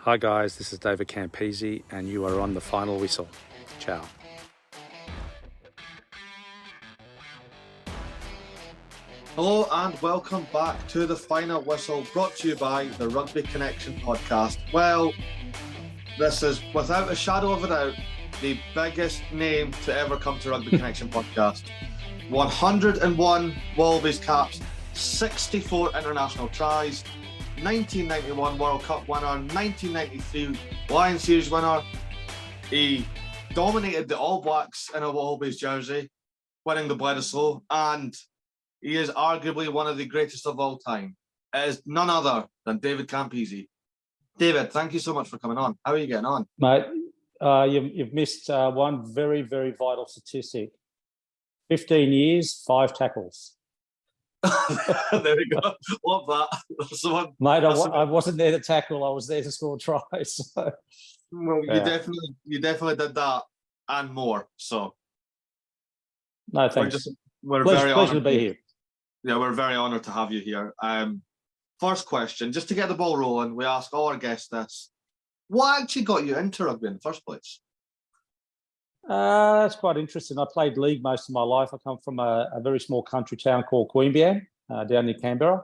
Hi guys, this is David Campese and you are on the final whistle. Ciao. Hello and welcome back to the final whistle, brought to you by the Rugby Connection podcast. Well, this is without a shadow of a doubt the biggest name to ever come to Rugby Connection podcast. 101 Wallabies caps, 64 international tries, 1991 World Cup winner, 1993 Lion Series winner. He dominated the All Blacks in a Wallabies jersey, winning the Bledisloe, and he is arguably one of the greatest of all time. It is none other than David Campese. David, thank you so much for coming on. How are you getting on? Mate, you've missed one very, very vital statistic. 15 years, 5 tackles. There we go. Love that. That's the one. Mate, I wasn't there to tackle. I was there to score tries. So. Well, yeah. you definitely did that and more. So, no, thanks. We're pleasure, very pleasure honored to be here. Yeah, we're very honored to have you here. First question, just to get the ball rolling, we ask all our guests this: what actually got you into rugby in the first place? That's quite interesting. I played league most of my life. I come from a very small country town called Queanbeyan, down near Canberra.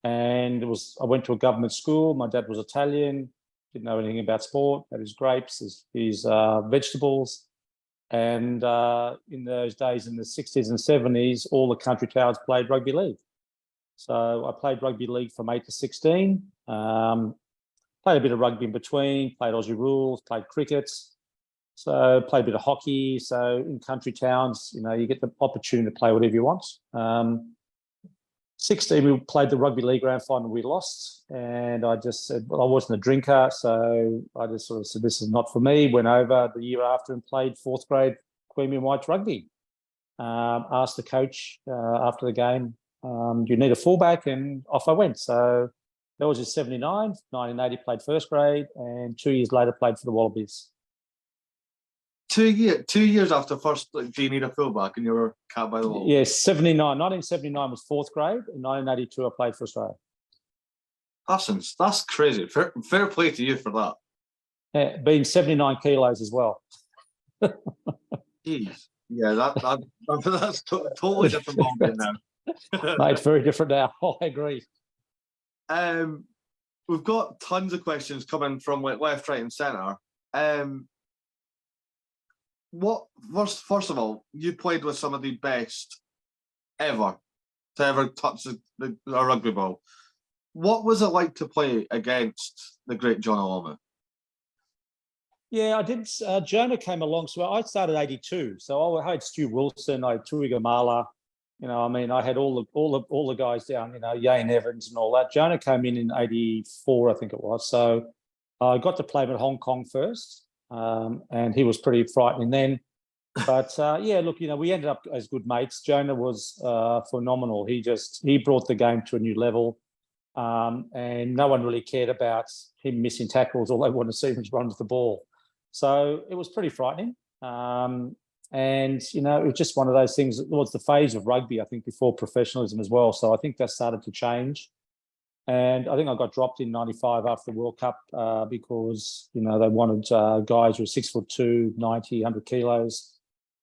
And I went to a government school. My dad was Italian, didn't know anything about sport, had his grapes, his vegetables. And in those days, in the 60s and 70s, all the country towns played rugby league. So I played rugby league from 8 to 16, played a bit of rugby in between, played Aussie rules, played cricket. So played a bit of hockey. So in country towns, you get the opportunity to play whatever you want. 16, we played the rugby league grand final. We lost, and I just said, well, I wasn't a drinker, so I just sort of said, this is not for me. Went over the year after and played 4th grade Queanbeyan Whites rugby. Asked the coach after the game, do you need a fullback? And off I went. So that was in 79, 1980 played 1st grade, and 2 years later played for the Wallabies. 2 years after first, do you need a fullback and you were capped by the Wallabies? Yes, 1979 was 4th grade. In 1982, I played for Australia. That's crazy. Fair play to you for that. Yeah, being 79 kilos as well. Jeez. Yeah, that's totally different ballgame now. Mate, it's very different now. I agree. We've got tons of questions coming from left, right, and centre. First of all, you played with some of the best ever to ever touch a rugby ball. What was it like to play against the great John O'Lama? Yeah, I did. Jonah came along. So I started 82. So I had Stu Wilson, I had Tui Gamala. I had all the guys down. Yane Evans and all that. Jonah came in 84, I think it was. So I got to play him at Hong Kong first. And he was pretty frightening then. But we ended up as good mates. Jonah was phenomenal. He brought the game to a new level. And no one really cared about him missing tackles. All they wanted to see was run with the ball. So it was pretty frightening. And it was just one of those things. It was the phase of rugby, I think, before professionalism as well. So I think that started to change. And I think I got dropped in 95 after the World Cup because, they wanted guys who were 6'2", 90, 100 kilos.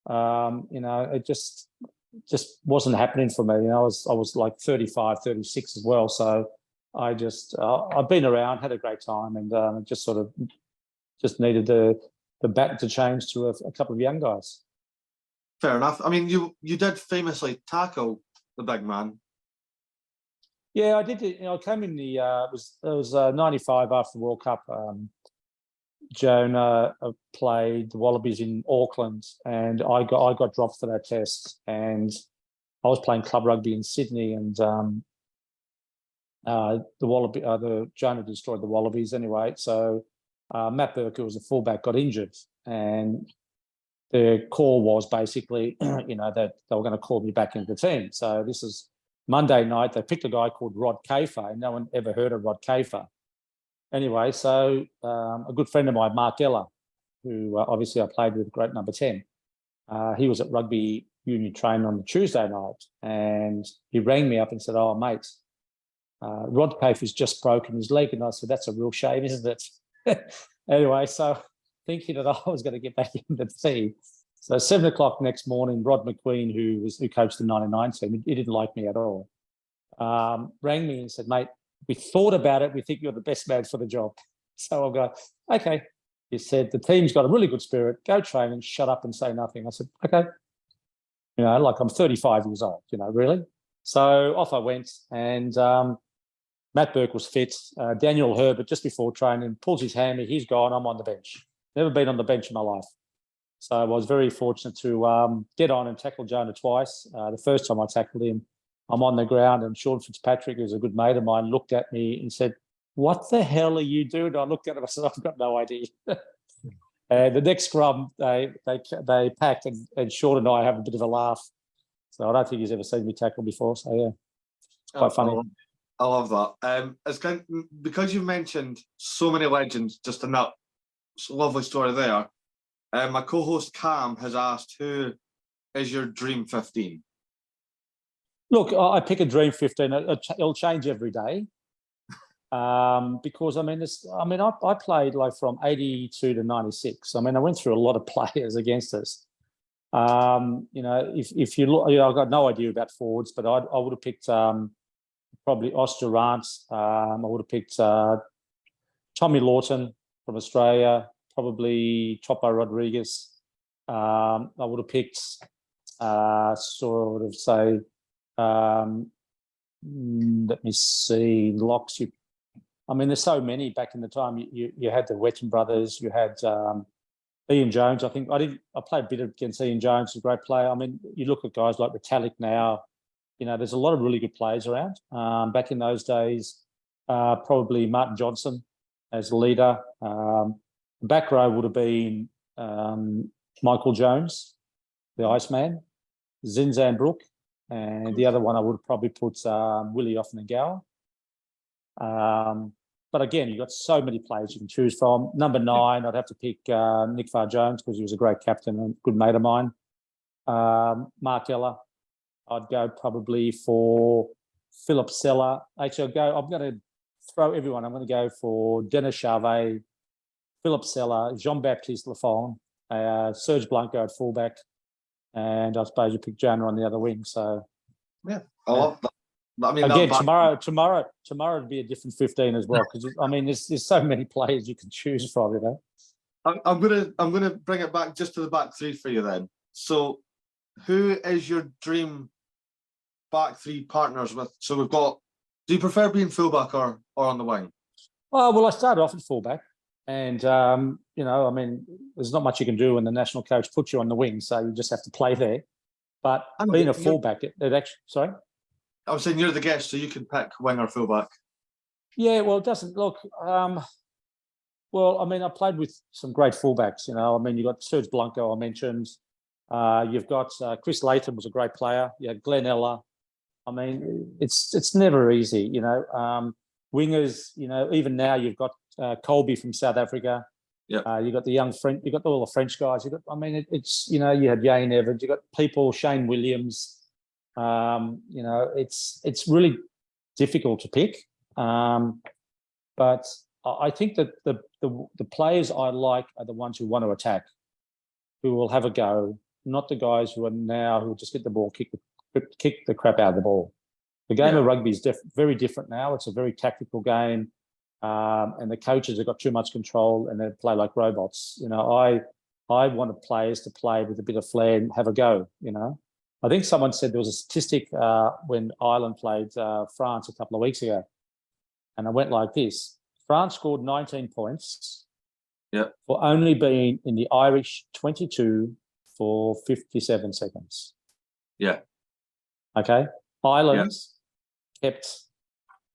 It just wasn't happening for me. I was like 35, 36 as well. So I've been around, had a great time, and just needed the bat to change to a couple of young guys. Fair enough. I mean, you did famously tackle the big man. Yeah, I did. I came in the it was 95 after the World Cup. Jonah played the Wallabies in Auckland, and I got dropped for that test. And I was playing club rugby in Sydney, and the Jonah destroyed the Wallabies anyway. So Matt Burke, who was a fullback, got injured, and the call was basically, that they were going to call me back into the team. So this is Monday night. They picked a guy called Rod Kafer, and no one ever heard of Rod Kafer. Anyway, so a good friend of mine, Mark Ella, who obviously I played with, great number 10, he was at rugby union training on the Tuesday night, and he rang me up and said, "Oh, mate, Rod Kafer's just broken his leg." And I said, "That's a real shame, isn't it?" Anyway, so thinking that I was going to get back into the team. So 7 o'clock next morning, Rod McQueen, who coached the 99 team, he didn't like me at all, rang me and said, mate, we thought about it. We think you're the best man for the job. So I'll go, okay. He said, the team's got a really good spirit. Go train and shut up and say nothing. I said, okay. You know, like I'm 35 years old, you know, really. So off I went, and Matt Burke was fit. Daniel Herbert, just before training, pulls his hammy. He's gone. I'm on the bench. Never been on the bench in my life. So I was very fortunate to get on and tackle Jonah twice. The first time I tackled him, I'm on the ground, and Sean Fitzpatrick, who's a good mate of mine, looked at me and said, what the hell are you doing? I looked at him, I said, I've got no idea. And the next scrum, they packed, and Sean and I have a bit of a laugh. So I don't think he's ever seen me tackle before. So, yeah, it's quite funny. I love that. It's kind of, because you mentioned so many legends, just in that lovely story there, my co-host Cam has asked, who is your dream 15? Look, I pick a dream 15. It'll change every day. Because I played like from 82 to 96. I mean, I went through a lot of players against us. You know, if you look, you know, I've got no idea about forwards, but I would have picked probably Durant. I would have picked Tommy Lawton from Australia, probably Topo Rodriguez. I would have picked let me see, locks. I mean, there's so many back in the time. You had the Wetton brothers. You had Ian Jones. I think I played a bit against Ian Jones, a great player. I mean, you look at guys like Retallick now. You know, there's a lot of really good players around. Back in those days, probably Martin Johnson as leader. Back row would have been Michael Jones, the Iceman, Zinzan Brook, and the other one I would have probably put Willie Offengower. But again, you've got so many players you can choose from. Number 9, I'd have to pick Nick Farr-Jones, because he was a great captain and a good mate of mine. Mark Ella. I'd go probably for Philip Seller. Actually, I'm going to throw everyone. I'm going to go for Dennis Charvet, Philip Seller, Jean-Baptiste Lafont, Serge Blanco at fullback, and I suppose you pick Jonah on the other wing. So, yeah, I love that. I mean, again, tomorrow would be a different 15 as well, because I mean, there's so many players you can choose from, you know. I'm gonna bring it back just to the back three for you then. So, who is your dream back three partners with? So we've got. Do you prefer being fullback or on the wing? Oh, well, I started off at fullback, and you know, I mean, there's not much you can do when the national coach puts you on the wing, so you just have to play there. But being a fullback, it actually, sorry. I was saying you're the guest, so you can pick wing or fullback. Yeah, well, it doesn't look. Well, I mean, I played with some great fullbacks. You know, I mean, you've got Serge Blanco, I mentioned. You've got Chris Layton was a great player. You had Glenn Ella. I mean, it's never easy. You know, wingers. You know, even now you've got Colby from South Africa. Yeah. You got the young French. You got all the French guys. You got. I mean, it's you know, you had Yane Evans. You got people, Shane Williams. You know, it's really difficult to pick, but I think that the players I like are the ones who want to attack, who will have a go, not the guys who just get the ball, kick the crap out of the ball. The game of rugby is very different now. It's a very tactical game, and the coaches have got too much control and they play like robots. You know, I wanted players to play with a bit of flair and have a go. You know. I think someone said there was a statistic when Ireland played France a couple of weeks ago, and it went like this. France scored 19 points for only being in the Irish 22 for 57 seconds. Yeah. Okay. Ireland kept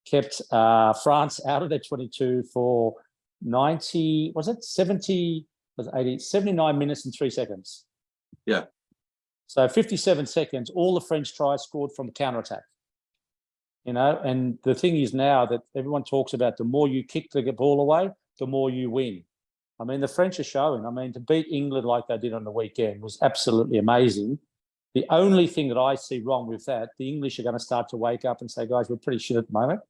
France out of their 22 for 90, was it 70, was it 80, 79 minutes and 3 seconds. Yeah. So 57 seconds, all the French tries scored from counter-attack. You know, and the thing is now that everyone talks about the more you kick the ball away, the more you win. I mean, the French are showing. I mean, to beat England like they did on the weekend was absolutely amazing. The only thing that I see wrong with that, the English are going to start to wake up and say, guys, we're pretty shit at the moment.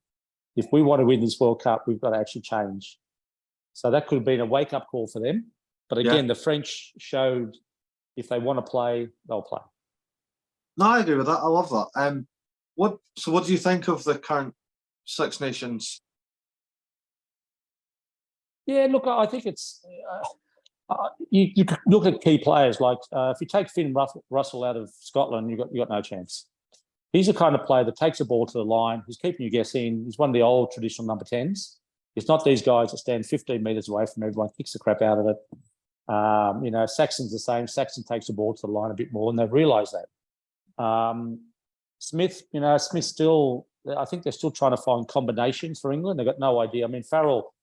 If we want to win this World Cup, we've got to actually change. So that could have been a wake-up call for them. But again, the French showed if they want to play, they'll play. No, I agree with that. I love that. What do you think of the current Six Nations? Yeah, look, I think it's you could look at key players like if you take Finn Russell out of Scotland, you got no chance. He's the kind of player that takes the ball to the line. He's keeping you guessing. He's one of the old traditional number 10s. It's not these guys that stand 15 metres away from everyone, kicks the crap out of it. Saxon's the same. Saxon takes the ball to the line a bit more, and they've realised that. Smith, Smith still, I think they're still trying to find combinations for England. They've got no idea. I mean, Farrell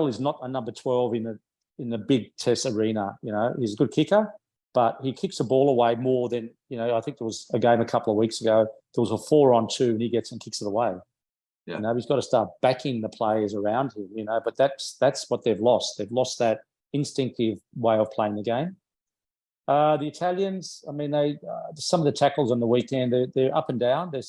is not a number 12 in the big test arena. He's a good kicker, but he kicks the ball away more than, I think there was a game a couple of weeks ago. There was a 4-on-2 and he gets and kicks it away. Yeah. He's got to start backing the players around him, but that's what they've lost. They've lost that instinctive way of playing the game. The Italians, I mean, some of the tackles on the weekend, they're up and down. They're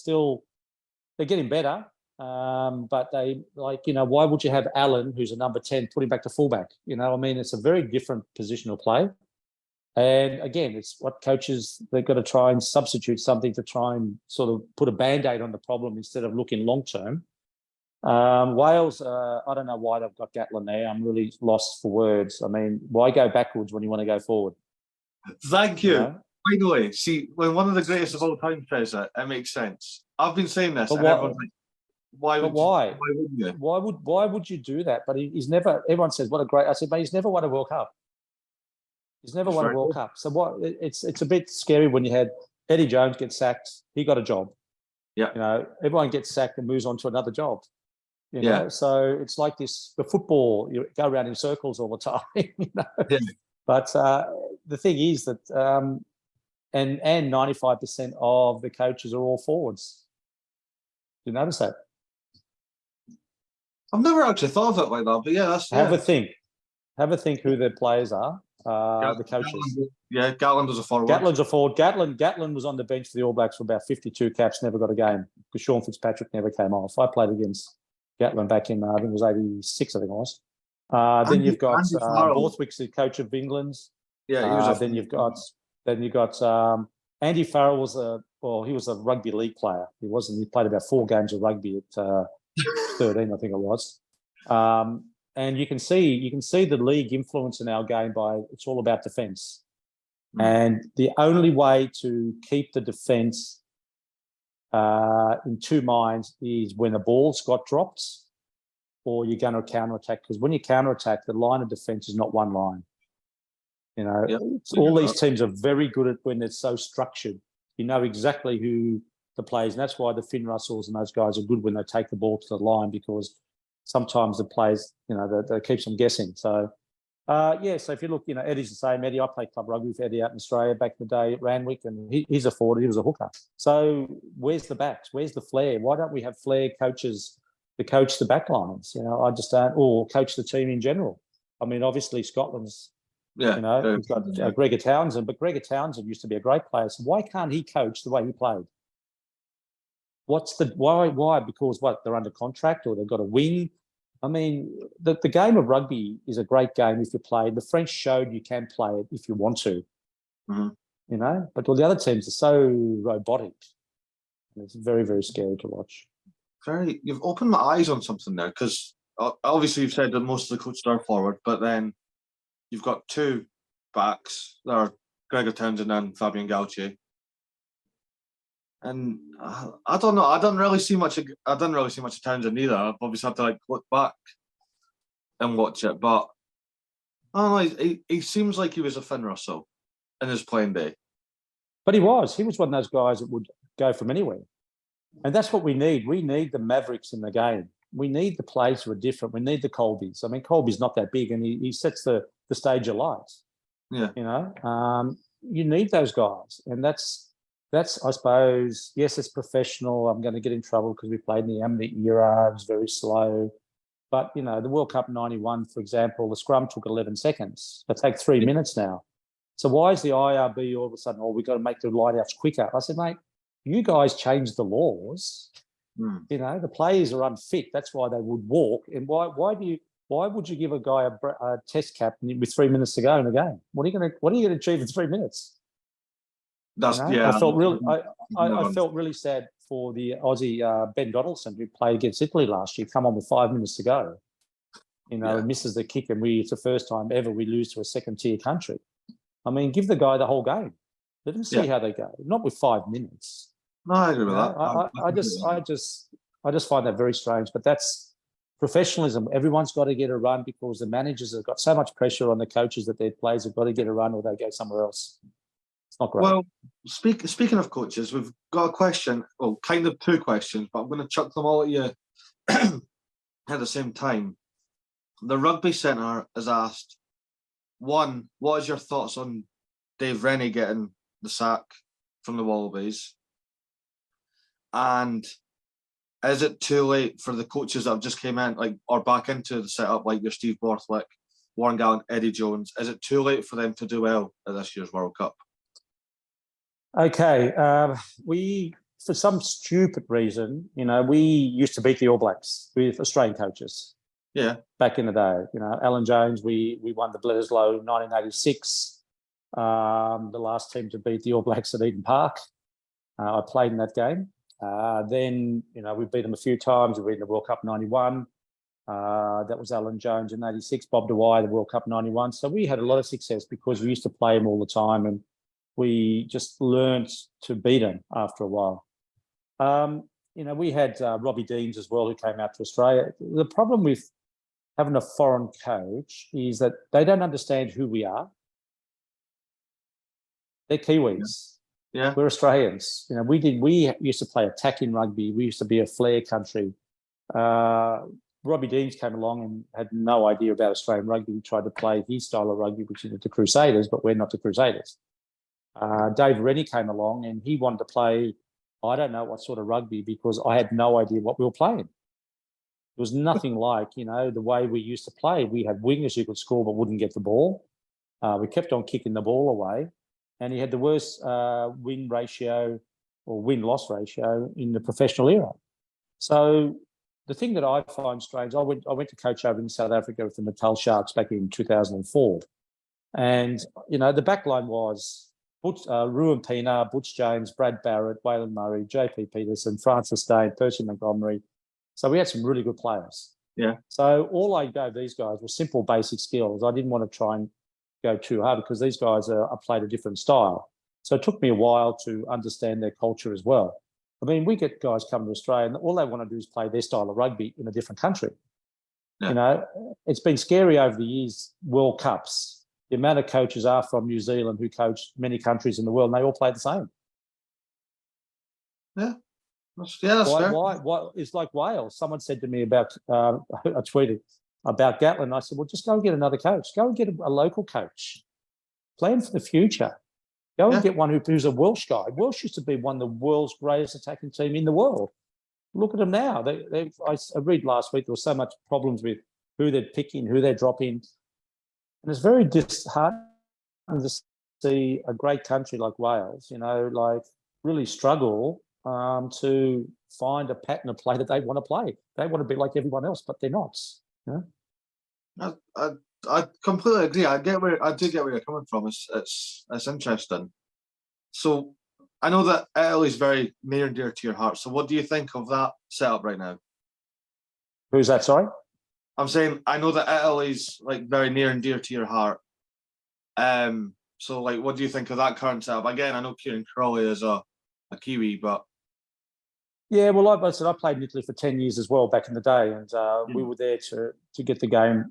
getting better. But they why would you have Allen, who's a number 10, put him back to fullback? I mean, it's a very different positional play. And again, it's what coaches, they've got to try and substitute something to try and sort of put a Band-Aid on the problem instead of looking long-term. Wales, I don't know why they've got Gatlin there. I'm really lost for words. I mean, why go backwards when you want to go forward? Thank you. Finally, see, when one of the greatest of all time says it, it makes sense. I've been saying this, and everyone's like, why would you do that? But he's never. Everyone says what a great. I said, but he's never won a World Cup. He's never won a World Cup. So what? It's a bit scary when you had Eddie Jones get sacked. He got a job. Yeah. Everyone gets sacked and moves on to another job. So it's like this. The football, you go around in circles all the time. Yeah. But the thing is that, and 95% of the coaches are all forwards. Do you notice that? I've never actually thought of it like that, but that's... Have a think. Have a think who their players are, the coaches. Gatland was a forward. Gatland's a forward. Gatlin was on the bench for the All Blacks for about 52 caps, never got a game, because Sean Fitzpatrick never came off. I played against Gatlin back in, I think it was 86, I think it was. Then you've got Borthwick's the coach of England's. Yeah, he was then you've got Andy Farrell he was a rugby league player. He played about 4 games of rugby at 13, I think it was. And you can see the league influence in our game by it's all about defence. And the only way to keep the defence in two minds is when a ball's got dropped or you're going to counter-attack. Because when you counter-attack, the line of defence is not one line. All these teams are very good at when it's so structured. You know exactly who the players, and that's why the Finn Russells and those guys are good when they take the ball to the line, because sometimes the players, that keeps them guessing. So, so if you look, Eddie's the same. Eddie, I played club rugby with Eddie out in Australia back in the day at Randwick, and he's a forward, he was a hooker. So where's the backs? Where's the flair? Why don't we have flair coaches to coach the back lines? I just don't, or coach the team in general. I mean, obviously Scotland's, we've got Gregor Townsend, but Gregor Townsend used to be a great player. So why can't he coach the way he played? Why? Because they're under contract or they've got a wing. I mean, the game of rugby is a great game if you play. The French showed you can play it if you want to, but all the other teams are so robotic. It's very, very scary to watch. You've opened my eyes on something there, because obviously you've said that most of the coaches are forward, but then you've got 2 backs that are Gregor Townsend and Fabian Galtier. And I don't know. I didn't really see much of Townsend either. I've obviously had to look back and watch it. But I don't know. He seems like he was a Finn Russell in his playing day. But he was one of those guys that would go from anywhere. And that's what we need. We need the mavericks in the game. We need the players who are different. We need the Colbys. I mean, Colby's not that big, and he sets the stage of lights. Yeah. You need those guys, and that's I suppose, yes, it's professional. I'm going to get in trouble because we played in the Amity era. It was very slow. But, the World Cup 91, for example, the scrum took 11 seconds. They take 3 minutes now. So why is the IRB all of a sudden, we've got to make the line-outs quicker? I said, mate, you guys changed the laws. The players are unfit. That's why they would walk. And why do you Why would you give a guy a test cap with 3 minutes to go in the game? What are you going to achieve in 3 minutes? That's I felt really sad for the Aussie Ben Donaldson, who played against Italy last year. Come on with 5 minutes to go, misses the kick, and it's the first time ever we lose to a second-tier country. I mean, give the guy the whole game. Let him see how they go. Not with 5 minutes. No, I agree with that. I just find that very strange. But that's professionalism. Everyone's got to get a run because the managers have got so much pressure on the coaches that their players have got to get a run or they go somewhere else. It's not great. Well, speaking of coaches, we've got a question, well, kind of two questions, but I'm going to chuck them all at you at the same time. The Rugby Centre has asked, one, what is your thoughts on Dave Rennie getting the sack from the Wallabies? And is it too late for the coaches that have just came in, or back into the setup, like your Steve Borthwick, Warren Gallant, Eddie Jones? Is it too late for them to do well at this year's World Cup? Okay, we, for some stupid reason, we used to beat the All Blacks with Australian coaches. Yeah. Back in the day, Alan Jones, we won the Bledisloe 1986. The last team to beat the All Blacks at Eden Park. I played in that game. Then, we beat them a few times. We beat the World Cup 91. That was Alan Jones in 86. Bob Dwyer, the World Cup 91. So we had a lot of success because we used to play them all the time, and we just learnt to beat them after a while. We had Robbie Deans as well, who came out to Australia. The problem with having a foreign coach is that they don't understand who we are. They're Kiwis. Yeah. We're Australians. We used to play attacking rugby. We used to be a flair country. Robbie Deans came along and had no idea about Australian rugby. He tried to play his style of rugby, which is the Crusaders, but we're not the Crusaders. Dave Rennie came along and he wanted to play, I don't know what sort of rugby, because I had no idea what we were playing. It was nothing like, the way we used to play. We had wingers who could score but wouldn't get the ball. We kept on kicking the ball away. And he had the worst win ratio or win-loss ratio in the professional era. So the thing that I find strange, I went to coach over in South Africa with the Natal Sharks back in 2004. And, the back line was Ruben Pienaar, Butch James, Brad Barrett, Waylon Murray, JP Peterson, Francis Dane, Percy Montgomery. So we had some really good players. Yeah. So all I gave these guys were simple, basic skills. I didn't want to try and go too hard because these guys are played a different style. So it took me a while to understand their culture as well. I mean, we get guys come to Australia and all they want to do is play their style of rugby in a different country. Yeah. It's been scary over the years, World Cups. The amount of coaches are from New Zealand who coach many countries in the world, and they all play the same. Yeah. That's fair. Why? It's like Wales. Someone said to me about, I tweeted about Gatlin. I said, well, just go and get another coach. Go and get a local coach. Plan for the future. Go and get one who's a Welsh guy. Welsh used to be one of the world's greatest attacking team in the world. Look at them now. I read last week there was so much problems with who they're picking, who they're dropping. And it's very disheartening to see a great country like Wales, really struggle to find a pattern of play that they want to play. They want to be like everyone else, but they're not. I completely agree. I do get where you're coming from. It's interesting. So I know that Italy's very near and dear to your heart. So what do you think of that setup right now? Who's that? Sorry, I'm saying I know that Italy's very near and dear to your heart. So what do you think of that current setup? Again, I know Kieran Crowley is a Kiwi, but yeah, well, like I said, I played in Italy for 10 years as well back in the day, and we were there to get the game,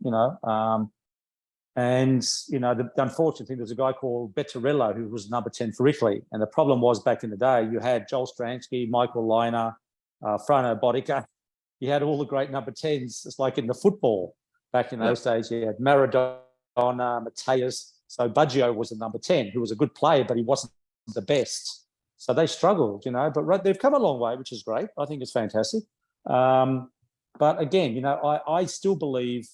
And, the unfortunate thing, there's a guy called Bettarello who was number 10 for Italy. And the problem was back in the day, you had Joel Stransky, Michael Liner, Frano Bodica. You had all the great number 10s. It's like in the football back in those days. You had Maradona, Mateus. So Baggio was the number 10, who was a good player, but he wasn't the best. So they struggled, but they've come a long way, which is great. I think it's fantastic. But again, I still believe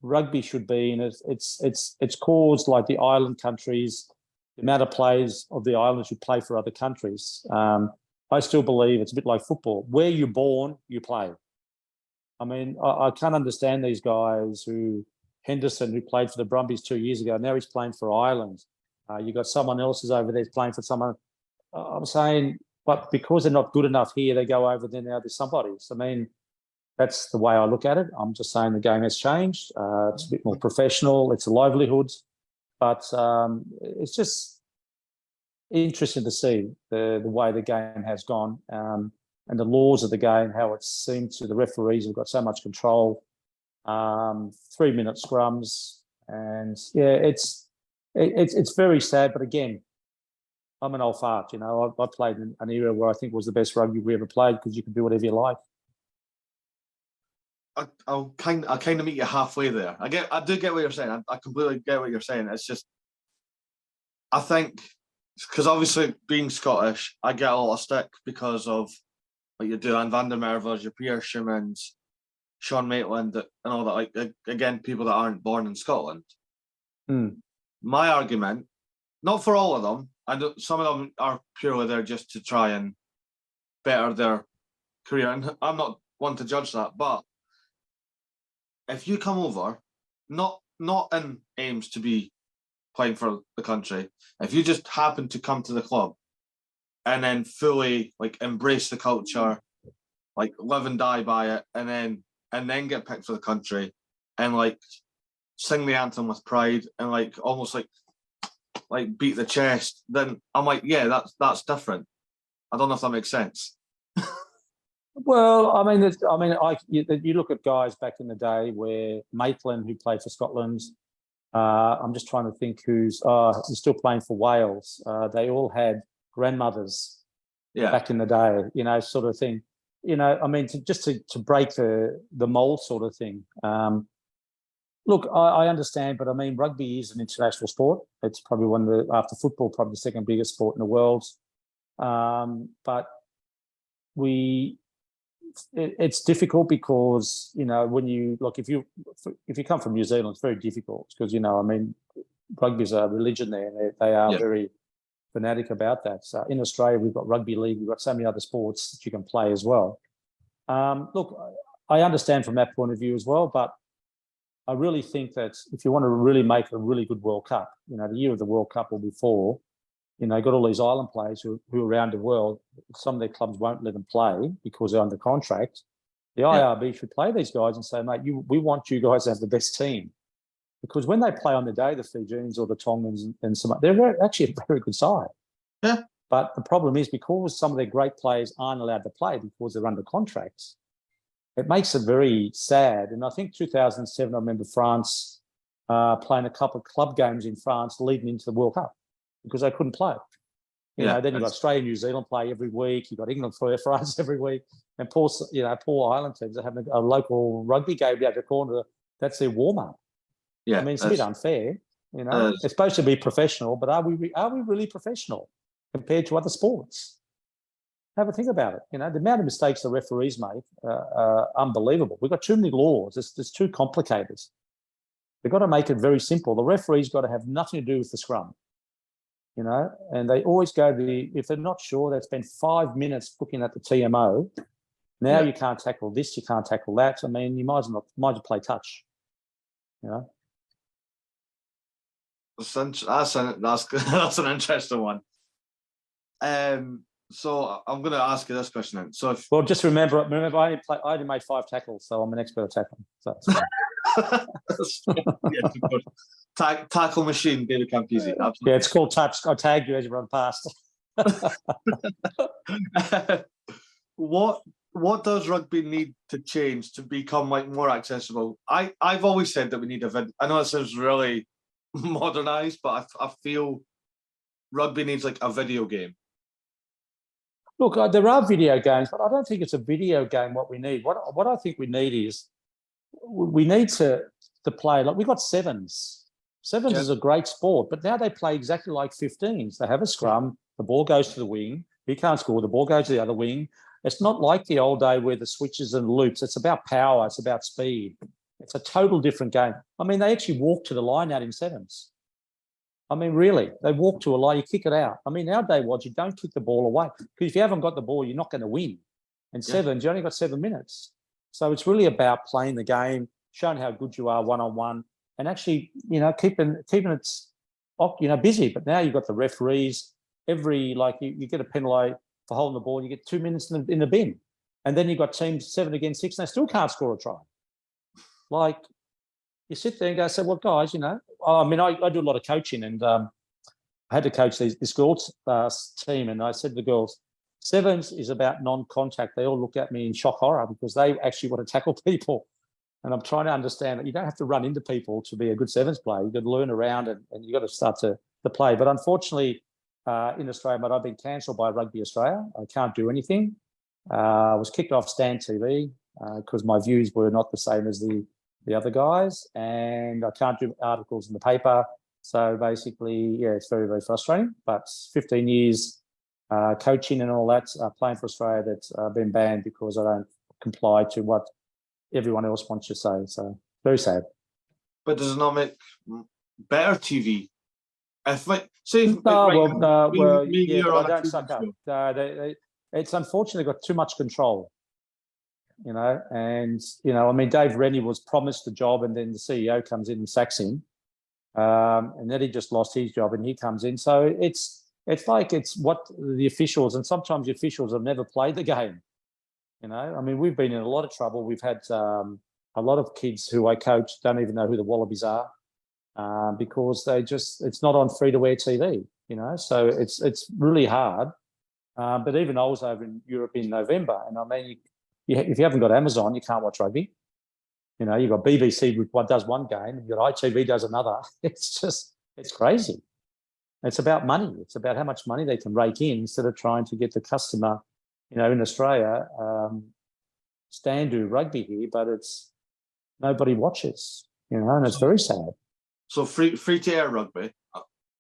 rugby should be, and it's caused like the island countries, the amount of players of the islands who play for other countries. I still believe it's a bit like football. Where you're born, you play. I mean, I can't understand these guys Henderson, who played for the Brumbies 2 years ago, now he's playing for Ireland. You got someone else who's over there playing for someone. I'm saying, but because they're not good enough here, they go over there now. There's somebody. So, I mean, that's the way I look at it. I'm just saying the game has changed. It's a bit more professional. It's a livelihood, but it's just interesting to see the way the game has gone and the laws of the game, how it seems to the referees have got so much control. 3-minute scrums, and yeah, it's very sad. But again, I'm an old fart. You know, I played in an era where I think was the best rugby we ever played because you can do whatever you like. I kind of meet you halfway there. I do get what you're saying. I completely get what you're saying. It's just, I think, because obviously being Scottish, I get a lot of stick because of what you do, and Van der Merwes, your Pierre Schimmons, Sean Maitland, and all that. Like, again, people that aren't born in Scotland. My argument, not for all of them, some of them are purely there just to try and better their career, and I'm not one to judge that, but if you come over, not in aims to be playing for the country, if you just happen to come to the club and then fully like embrace the culture, like live and die by it, and then get picked for the country and like sing the anthem with pride and like almost like beat the chest, then I'm like, yeah, that's different. I don't know if that makes sense. Well, I mean, you look at guys back in the day where Maitland, who played for Scotland, I'm just trying to think who's still playing for Wales. They all had grandmothers back in the day, you know, sort of thing. You know, I mean, to break the mold sort of thing. Look, I understand, but I mean, rugby is an international sport. It's probably one of the, after football, probably the second biggest sport in the world. But it's difficult because, you know, when you look, if you come from New Zealand, it's very difficult because, you know, I mean, rugby's a religion there. And they are very fanatic about that. So in Australia, we've got rugby league, we've got so many other sports that you can play as well. Look, I understand from that point of view as well, but I really think that if you want to really make a really good World Cup, you know, the year of the World Cup or before, you know, got all these island players who are around the world. Some of their clubs won't let them play because they're under contract. The IRB should play these guys and say, mate, we want you guys to have the best team. Because when they play on the day, the Fijians or the Tongans and some, they're actually a very good side. Yeah. But the problem is because some of their great players aren't allowed to play because they're under contracts, it makes it very sad. And I think 2007, I remember France playing a couple of club games in France leading into the World Cup because they couldn't play. You know, then you've got Australia and New Zealand play every week. You've got England for France every week. And poor island teams are having a local rugby game down the corner. That's their warm-up. Yeah, I mean, it's a bit unfair. You know, it's supposed to be professional, but are we really professional compared to other sports? Have a think about it. You know, the amount of mistakes the referees make are unbelievable. We've got too many laws. It's too complicated. They've got to make it very simple. The referee's got to have nothing to do with the scrum. You know, and they always go if they're not sure, they spend 5 minutes looking at the TMO. Now you can't tackle this, you can't tackle that. I mean, you might as well play touch. You know. That's an interesting one. So I'm going to ask you this question then. So just remember, I only made 5 tackles, so I'm an expert at tackling. So tackle machine, David Campese. Absolutely. Yeah, it's called touch. I tagged you as you run past. What does rugby need to change to become like more accessible? I've always said that we need a video. I know it sounds really modernized, but I feel rugby needs like a video game. Look, there are video games, but I don't think it's a video game what we need. What I think we need is we need to play, like we've got sevens. Sevens is a great sport, but now they play exactly like 15s. They have a scrum, the ball goes to the wing, you can't score, the ball goes to the other wing. It's not like the old day where the switches and loops. It's about power, it's about speed. It's a total different game. I mean, they actually walk to the line out in sevens. I mean, really, they walk to a line, you kick it out. I mean, our day was you don't kick the ball away because if you haven't got the ball, you're not going to win. And sevens, you only got 7 minutes. So it's really about playing the game, showing how good you are one-on-one, and actually, keeping it busy. But now you've got the referees. You get a penalty for holding the ball, you get 2 minutes in the bin. And then you've got teams 7 against 6, and they still can't score a try. Like, you sit there and go, well, guys, I do a lot of coaching, and I had to coach this girls' team, and I said to the girls, sevens is about non-contact. They all look at me in shock horror because they actually want to tackle people. And I'm trying to understand that you don't have to run into people to be a good sevens player. You've got to learn around, and you've got to start to play. But unfortunately, in Australia, I've been cancelled by Rugby Australia. I can't do anything. I was kicked off Stan TV because my views were not the same as the other guys, and I can't do articles in the paper. So basically, it's very, very frustrating. But 15 years coaching and all that, playing for Australia, that's been banned because I don't comply to what everyone else wants to say. So very sad. But does it not make better TV? If I don't suck up. It's unfortunately got too much control, and Dave Rennie was promised the job, and then the CEO comes in and sacks him, and then he just lost his job, and he comes in. So it's what the officials, and sometimes the officials have never played the game. We've been in a lot of trouble. We've had a lot of kids who I coach don't even know who the Wallabies are. Because it's not on free-to-air TV, so it's really hard. But even I was over in Europe in November, and if you haven't got Amazon, you can't watch rugby. You've got BBC does one game, and you've got ITV does another. It's crazy. It's about money. It's about how much money they can rake in instead of trying to get the customer. In Australia, Stan do rugby here, but it's nobody watches. And it's very sad. So free to air rugby,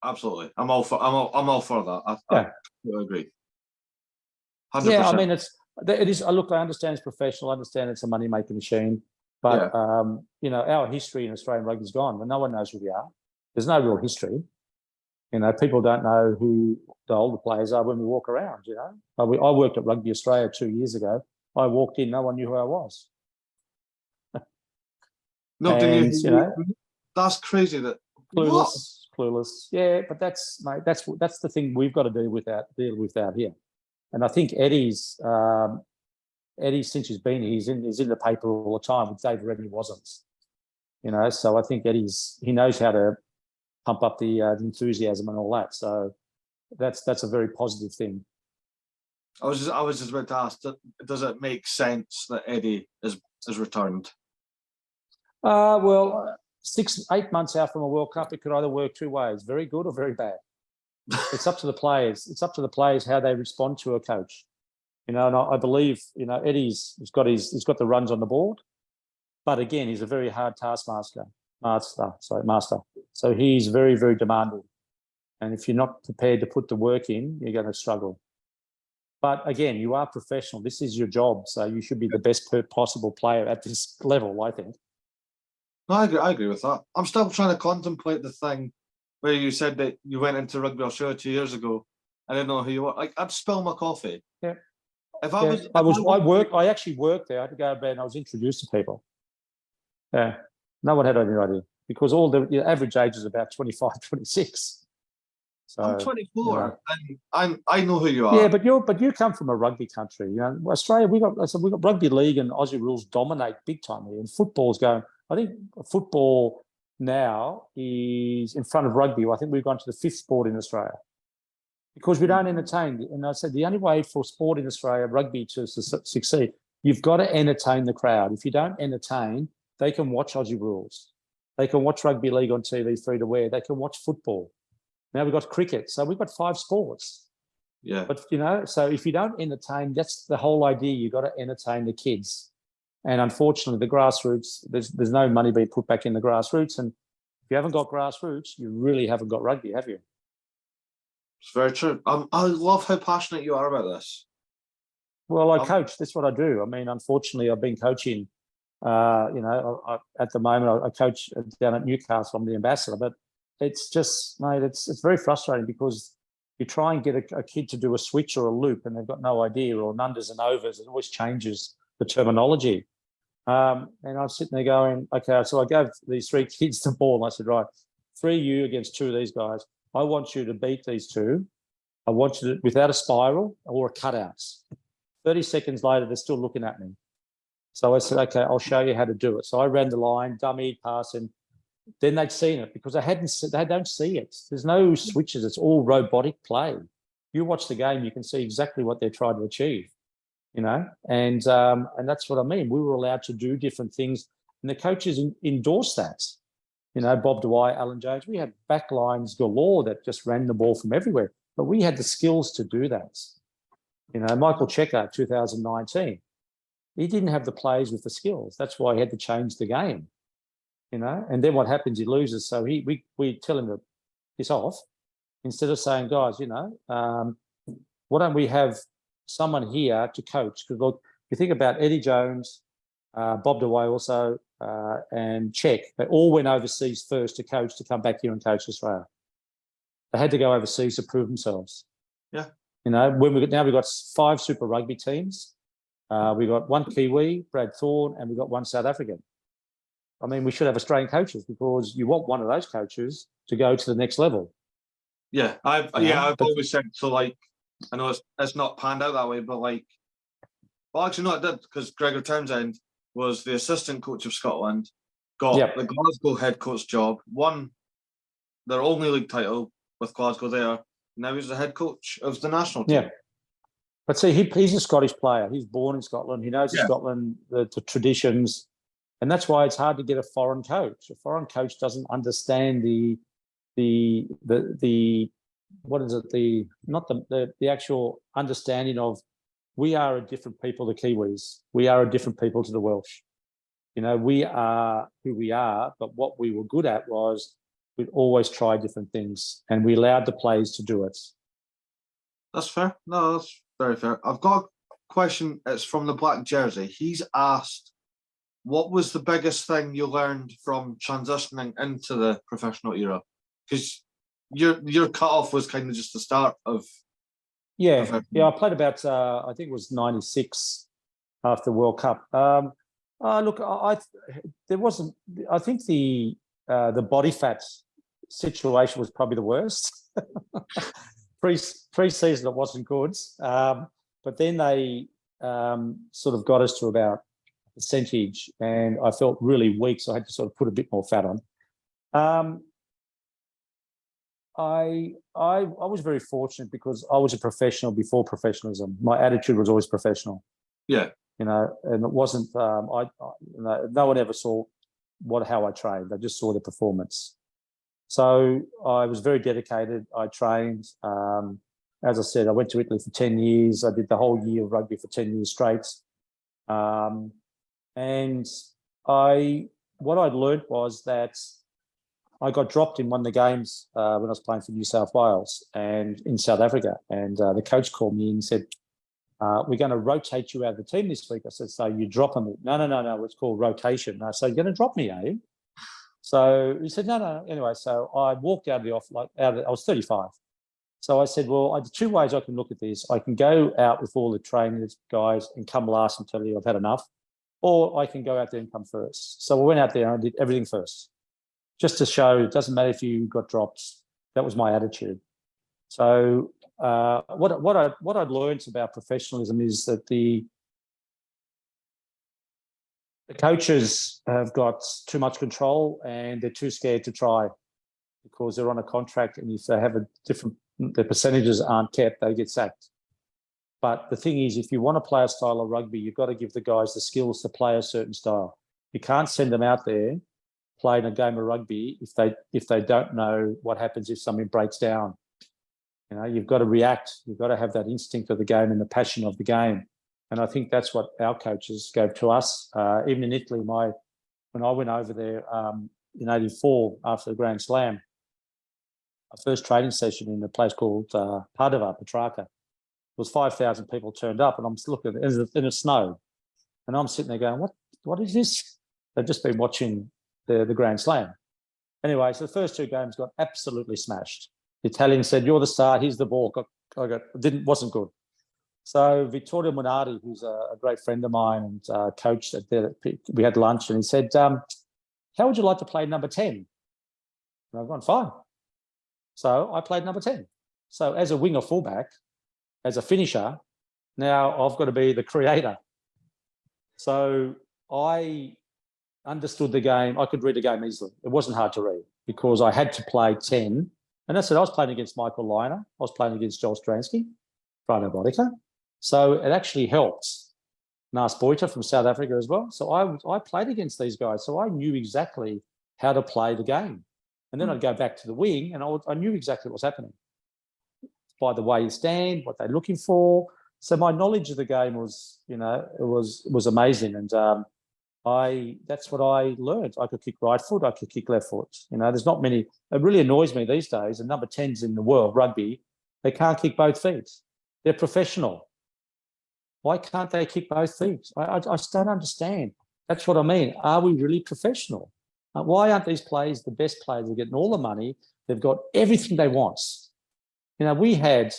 absolutely. I'm all for that. I agree. 100%. Yeah, it is. Look, I understand it's professional. I understand it's a money making machine, but our history in Australian rugby is gone, and no one knows who we are. There's no real history. People don't know who the older players are when we walk around. I worked at Rugby Australia 2 years ago. I walked in, no one knew who I was. No, that's crazy. That clueless. Yeah, but that's the thing we've got to deal with out here. And I think Eddie, since he's been here, he's in the paper all the time. With David Rennie wasn't. So I think he knows how to pump up the enthusiasm and all that. So that's a very positive thing. I was just about to ask, does it make sense that Eddie is returned? Well, 6-8 months out from a World Cup, it could either work two ways: very good or very bad. It's up to the players. It's up to the players how they respond to a coach. And I believe Eddie's got the runs on the board, but again, he's a very hard master. So he's very, very demanding, and if you're not prepared to put the work in, you're going to struggle. But again, you are professional. This is your job, so you should be the best possible player at this level, I think. No, I agree with that. I'm still trying to contemplate the thing where you said that you went into Rugby Australia 2 years ago. I didn't know who you were. I'd spill my coffee. Yeah. I actually worked there. I had to go to bed, and I was introduced to people. Yeah. No one had any idea because all the average age is about 25, 26. So, I'm 24, and I know who you are. Yeah, but you come from a rugby country. Australia, we got rugby league and Aussie rules dominate big time here, and football's going. I think football now is in front of rugby. I think we've gone to the 5th sport in Australia because we don't entertain. And I said the only way for sport in Australia, rugby, to succeed, you've got to entertain the crowd. If you don't entertain, they can watch Aussie rules. They can watch rugby league on TV free to wear. They can watch football. Now we've got cricket. So we've got 5 sports. Yeah. But, so if you don't entertain, that's the whole idea. You've got to entertain the kids. And unfortunately, the grassroots, there's no money being put back in the grassroots. And if you haven't got grassroots, you really haven't got rugby, have you? It's very true. I love how passionate you are about this. Well, I coach. That's what I do. Unfortunately, I've been coaching. At the moment, I coach down at Newcastle. I'm the ambassador, but it's just, mate, it's very frustrating because you try and get a kid to do a switch or a loop, and they've got no idea, or an unders and overs. It always changes the terminology. And I'm sitting there going, okay, so I gave these 3 kids the ball and I said, right, 3 you against 2 of these guys. I want you to beat these 2. I want you to, without a spiral or a cutouts. 30 seconds later, they're still looking at me. So I said, okay, I'll show you how to do it. So I ran the line, dummy, pass, and then they'd seen it because they don't see it. There's no switches. It's all robotic play. You watch the game, you can see exactly what they're trying to achieve, and that's what I mean. We were allowed to do different things, and the coaches endorsed that. Bob Dwyer, Alan Jones, we had backlines galore that just ran the ball from everywhere, but we had the skills to do that. Michael Checker, 2019, he didn't have the plays with the skills. That's why he had to change the game, and then what happens, he loses. So we tell him to piss off instead of saying, guys, why don't we have someone here to coach? Because look, you think about Eddie Jones, Bob DeWay also, and Check, they all went overseas first to coach, to come back here and coach Australia. They had to go overseas to prove themselves. Yeah. When we've got 5 Super Rugby teams. We got 1 Kiwi, Brad Thorne, and we got 1 South African. I mean, we should have Australian coaches because you want one of those coaches to go to the next level. Yeah, I've always said so. Like, I know it's not panned out that way, but actually, no, it did, because Gregor Townsend was the assistant coach of Scotland, got the Glasgow head coach job, won their only league title with Glasgow there. Now he's the head coach of the national team. Yeah. But see, he's a Scottish player. He's born in Scotland. He knows Scotland, the traditions, and that's why it's hard to get a foreign coach. A foreign coach doesn't understand the what is it? The actual understanding of, we are a different people, the Kiwis. We are a different people to the Welsh. We are who we are, but what we were good at was we'd always try different things, and we allowed the players to do it. That's fair. No, that's very fair. I've got a question. It's from the Black Jersey. He's asked, what was the biggest thing you learned from transitioning into the professional era? Because your cutoff was kind of just the start of. Yeah. I played about, I think it was 96 after World Cup. Look, there wasn't. I think the body fat situation was probably the worst. Pre-season it wasn't good, but then they sort of got us to about a percentage, and I felt really weak, so I had to sort of put a bit more fat on. I was very fortunate because I was a professional before professionalism. My attitude was always professional. Yeah, and it wasn't. No one ever saw how I trained. They just saw the performance. So I was very dedicated. I trained. As I said, I went to Italy for 10 years. I did the whole year of rugby for 10 years straight. And what I'd learned was that I got dropped in one of the games when I was playing for New South Wales and in South Africa. And the coach called me and said, we're going to rotate you out of the team this week. I said, so you're dropping me? No, it's called rotation. I said, you're going to drop me, eh? So he said, no. Anyway, so I walked out of the off, I was 35. So I said, well, there's 2 ways I can look at this. I can go out with all the trainers, guys, and come last and tell you I've had enough, or I can go out there and come first. So I went out there and I did everything first, just to show it doesn't matter if you got dropped. That was my attitude. So what I'd learned about professionalism is that the coaches have got too much control and they're too scared to try because they're on a contract, and if they have the percentages aren't kept, they get sacked. But the thing is, if you want to play a style of rugby, you've got to give the guys the skills to play a certain style. You can't send them out there playing a game of rugby if they don't know what happens if something breaks down. You've got to react. You've got to have that instinct of the game and the passion of the game. And I think that's what our coaches gave to us. Even in Italy, when I went over there in '84 after the Grand Slam, our first training session in a place called Padova, Petrarca, there was 5,000 people turned up, and I'm looking in the snow, and I'm sitting there going, "What is this?" They've just been watching the Grand Slam. Anyway, so the first 2 games got absolutely smashed. The Italian said, "You're the star. Here's the ball." Wasn't good. So Vittorio Monardi, who's a great friend of mine and coach at there, we had lunch, and he said, "How would you like to play number 10?" And I've gone, "Fine." So I played number 10. So as a winger fullback, as a finisher, now I've got to be the creator. So I understood the game. I could read the game easily. It wasn't hard to read because I had to play 10. And that's it. I was playing against Michael Liner. I was playing against Joel Stransky, Frano Bodica. So it actually helped. Nas Boyta from South Africa as well. So I played against these guys. So I knew exactly how to play the game. And then I'd go back to the wing and I knew exactly what was happening. By the way you stand, what they're looking for. So my knowledge of the game was, it was amazing. And that's what I learned. I could kick right foot, I could kick left foot. There's not many. It really annoys me these days. The number 10s in the world, rugby, they can't kick both feet. They're professional. Why can't they kick both feet? I just don't understand. That's what I mean. Are we really professional? Why aren't these players the best players? They're getting all the money. They've got everything they want. We had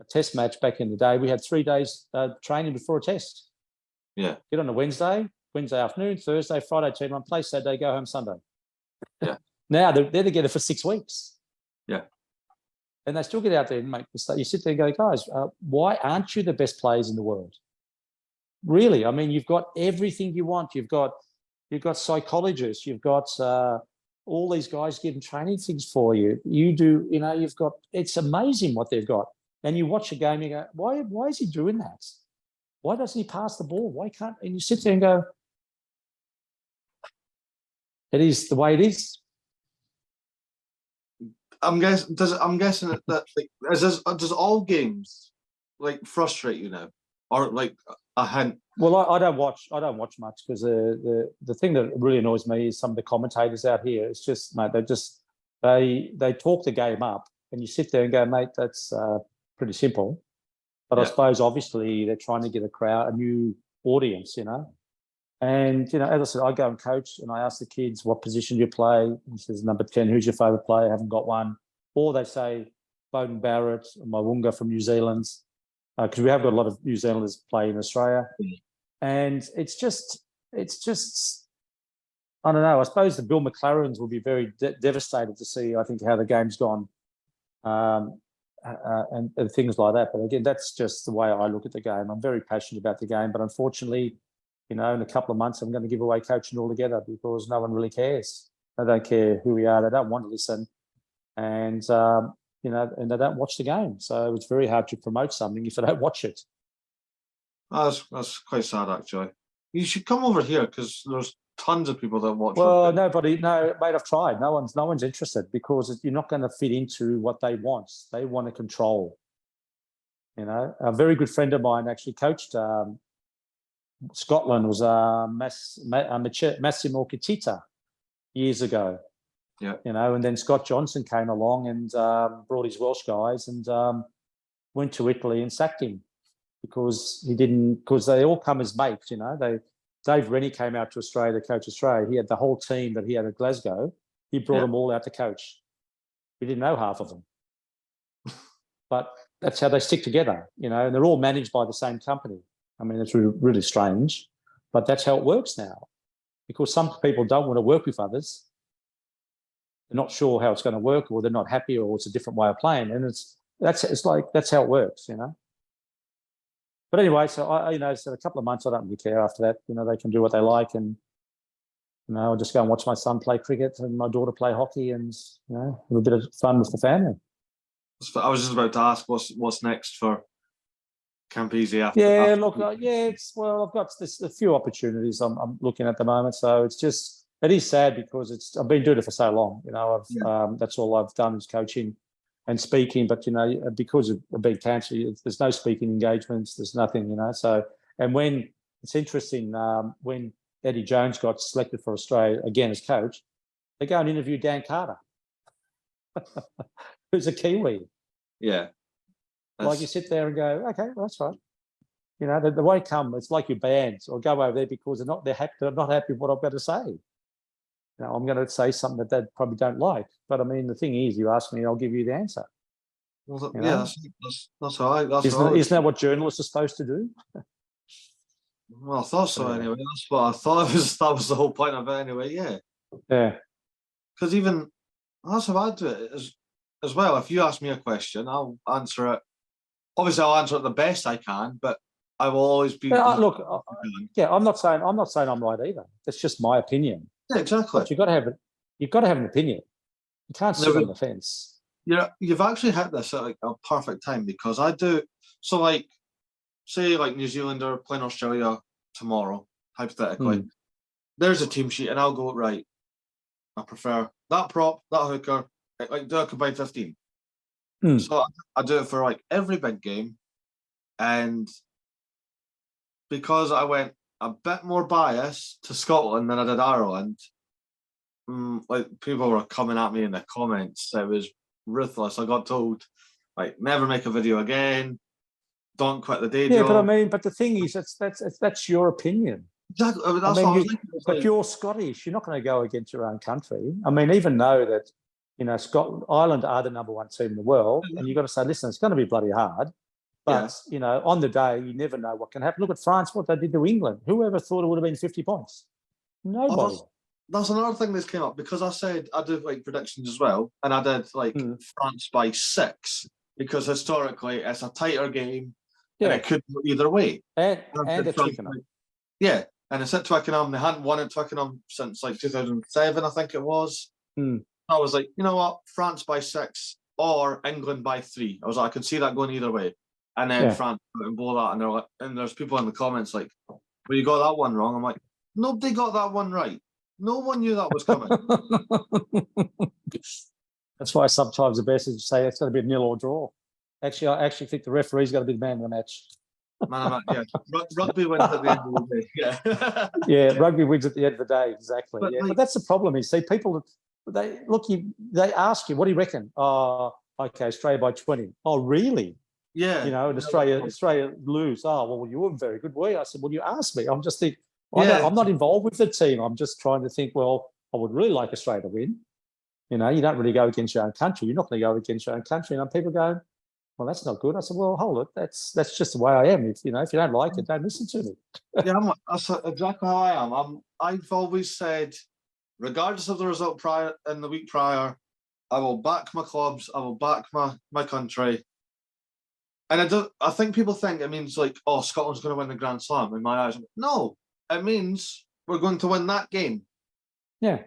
a test match back in the day. We had 3 days training before a test. Yeah. Get on a Wednesday afternoon, Thursday, Friday, team on play, Saturday, go home Sunday. Yeah. Now they're together for 6 weeks. Yeah. And they still get out there and make mistakes. You sit there and go, guys, why aren't you the best players in the world? Really? I mean, you've got everything you want. You've got psychologists. You've got all these guys giving training things for you. You do, you've got, it's amazing what they've got. And you watch a game, you go, why is he doing that? Why doesn't he pass the ball? Why can't, and you sit there and go, it is the way it is. I'm guessing that does all games frustrate you now, or a hint? Well, I don't watch much because the thing that really annoys me is some of the commentators out here. It's just, mate, they talk the game up, and you sit there and go, mate, that's pretty simple. But I suppose obviously they're trying to get a new audience, And as I said, I go and coach, and I ask the kids, "What position do you play?" He says, "Number 10. Who's your favourite player?" I haven't got one. Or they say, "Bowden Barrett, Mawunga from New Zealand," because we have got a lot of New Zealanders play in Australia. And it's just, I don't know. I suppose the Bill McLarens will be very devastated to see, I think, how the game's gone and things like that. But again, that's just the way I look at the game. I'm very passionate about the game, but unfortunately, in a couple of months, I'm going to give away coaching altogether because no one really cares. They don't care who we are. They don't want to listen. And, and they don't watch the game. So it's very hard to promote something if they don't watch it. That's quite sad, actually. You should come over here because there's tons of people that watch. Well, mate, I've tried. No one's interested because you're not going to fit into what they want. They want to control. A very good friend of mine actually coached Scotland, was Massimo Kitita years ago. Yeah. And then Scott Johnson came along and brought his Welsh guys and went to Italy and sacked him because they all come as mates, Dave Rennie came out to Australia to coach Australia. He had the whole team that he had at Glasgow. He brought them all out to coach. We didn't know half of them. But that's how they stick together, and they're all managed by the same company. I mean, it's really strange, but that's how it works now because some people don't want to work with others. They're not sure how it's going to work, or they're not happy, or it's a different way of playing. And that's how it works, But anyway, so so a couple of months, I don't really care after that. They can do what they like, and I'll just go and watch my son play cricket and my daughter play hockey, and have a bit of fun with the family. I was just about to ask what's next for Campese after. Yeah, look, I've got a few opportunities I'm looking at the moment, so it is sad because I've been doing it for so long. That's all I've done is coaching and speaking, but because of being cancelled, there's no speaking engagements, there's nothing, So, and when it's interesting, when Eddie Jones got selected for Australia again as coach, they go and interview Dan Carter, who's a Kiwi. Yeah, you sit there and go, okay, well, that's right. They won't come. It's like your bands or go over there because they're not happy with what I've got to say. I'm going to say something that they probably don't like. But I mean, the thing is, you ask me, I'll give you the answer. Well, You yeah, know? that's all right. That's Isn't, all right. isn't that what journalists are supposed to do? Well, I thought so Yeah. anyway. That's what I thought. That was the whole point of it anyway. Yeah, Yeah. because even that's how I do it as well. If you ask me a question, I'll answer it. Obviously, I'll answer it the best I can, but I will always be. Yeah, look, yeah, I'm not saying I'm right either. That's just my opinion. Yeah, exactly. But you've got to have an opinion. You can't sit on the fence. You've actually hit this at like a perfect time because I do. So, like, say, like New Zealand are playing Australia tomorrow, hypothetically. There's a team sheet, and I'll go right. I prefer that prop, that hooker, like do a combined 15. So I do it for like every big game, and because I went a bit more biased to Scotland than I did Ireland, like people were coming at me in the comments. It was ruthless. I got told, like, never make a video again. Don't quit the day job. Yeah, but I mean, but the thing is, that's your opinion. Exactly. I mean, that's I mean, what I was thinking. but you're Scottish. You're not going to go against your own country. I mean, even though that, you know, Ireland are the number one team in the world, and you've got to say, listen, it's going to be bloody hard. But, you know, on the day, you never know what can happen. Look at France, what they did to England. Whoever thought it would have been 50 points? Nobody. That's another thing that's came up because I said I do like predictions as well, and I did like France by 6 because historically it's a tighter game and it could go either way. And at Twickenham. Yeah, and it's at Twickenham. They hadn't won at Twickenham since like 2007, I think it was. I was like, you know what, France by 6 or England by 3. I was like, I could see that going either way. And then France and blow that, and they're like, and there's people in the comments like, well, you got that one wrong. I'm like, nobody got that one right. No one knew that was coming. That's why sometimes the best is to say it's going to be a nil or draw. Actually, I actually think the referee's got to be the man of the match. Rugby wins at the end of the day. Yeah. Yeah, rugby wins at the end of the day. Exactly. But that's the problem. You see, people they ask you, what do you reckon? Oh, okay, Australia by 20. Oh, really? Yeah. You know, and Australia lose. Oh, well, you weren't very good, were you? I said, well, you asked me. I'm just thinking, I'm not involved with the team. I'm just trying to think, well, I would really like Australia to win. You know, you don't really go against your own country. You're not going to go against your own country. And people go, well, that's not good. I said, well, hold it. That's just the way I am. If you don't like it, don't listen to me. That's exactly how I am. I've always said, regardless of the result prior in the week prior, I will back my clubs. I will back my country. And I think people think it means like, oh, Scotland's going to win the Grand Slam. In my eyes, no, it means we're going to win that game. Yeah,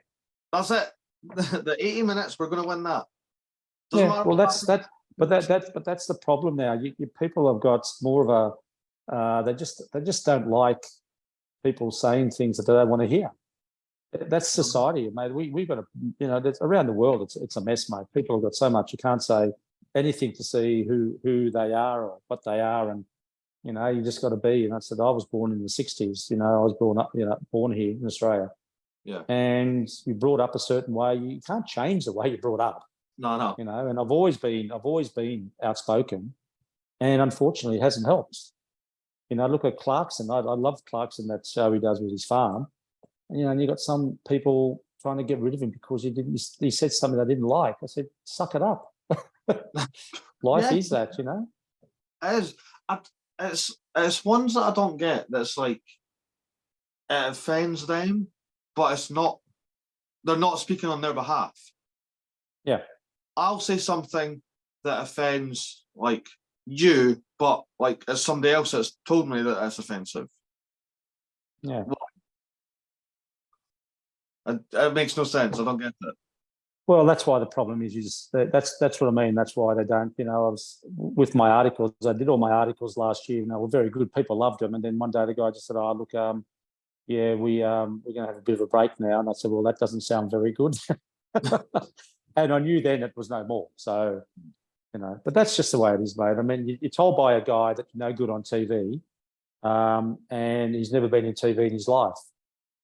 that's it. The 80 minutes, we're going to win that. Doesn't matter. Well, that's that. But that's the problem now. You people have got more of a. They just don't like people saying things that they don't want to hear. That's society, mate. We've got to, you know, around the world. It's a mess, mate. People have got so much. You can't say anything to see who they are or what they are, and you know, you just got to be. And I said, I was born in the 60s. You know, I was born here in Australia. Yeah. And you brought up a certain way. You can't change the way you're brought up. No. You know, and I've always been outspoken, and unfortunately, it hasn't helped. You know, look at Clarkson. I love Clarkson, that show he does with his farm. And, you know, and you got some people trying to get rid of him because he said something they didn't like. I said, suck it up. Life is that, you know. It's ones that I don't get. That's like it offends them, but it's not. They're not speaking on their behalf. Yeah. I'll say something that offends like you, but like it's somebody else that's told me that it's offensive. Yeah. It makes no sense. I don't get it. Well, that's why the problem is that's what I mean. That's why they don't. You know, I was with my articles. I did all my articles last year. You know, were very good. People loved them. And then one day the guy just said, "Oh, look, we're going to have a bit of a break now." And I said, "Well, that doesn't sound very good." And I knew then it was no more. So, you know, but that's just the way it is, mate. I mean, you're told by a guy that you're no good on TV, and he's never been in TV in his life.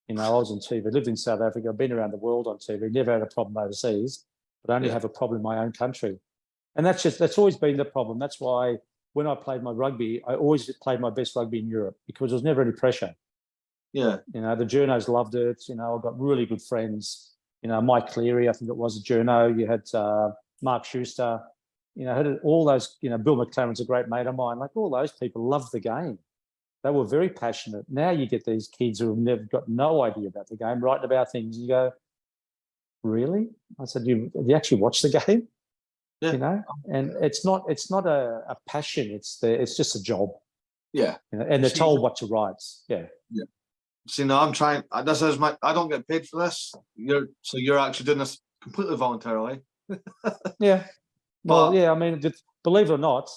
You know, I was on TV, lived in South Africa, been around the world on TV, never had a problem overseas, but only have a problem in my own country. And that's always been the problem. That's why when I played my rugby, I always played my best rugby in Europe because there was never any pressure. Yeah. You know, the journos loved it. You know, I got really good friends. You know, Mike Cleary, I think it was a journo. You had Mark Schuster. you know, all those, you know, Bill McLaren's a great mate of mine. Like all those people love the game. They were very passionate. Now you get these kids who have never got no idea about the game, writing about things. You go, really? I said, you actually watch the game? Yeah. You know, and it's not a passion. It's just a job. Yeah. You know, and they're told what to write. Yeah. Yeah. See, no, I'm trying. This is I don't get paid for this. You're actually doing this completely voluntarily. Yeah. Well, yeah. I mean, believe it or not,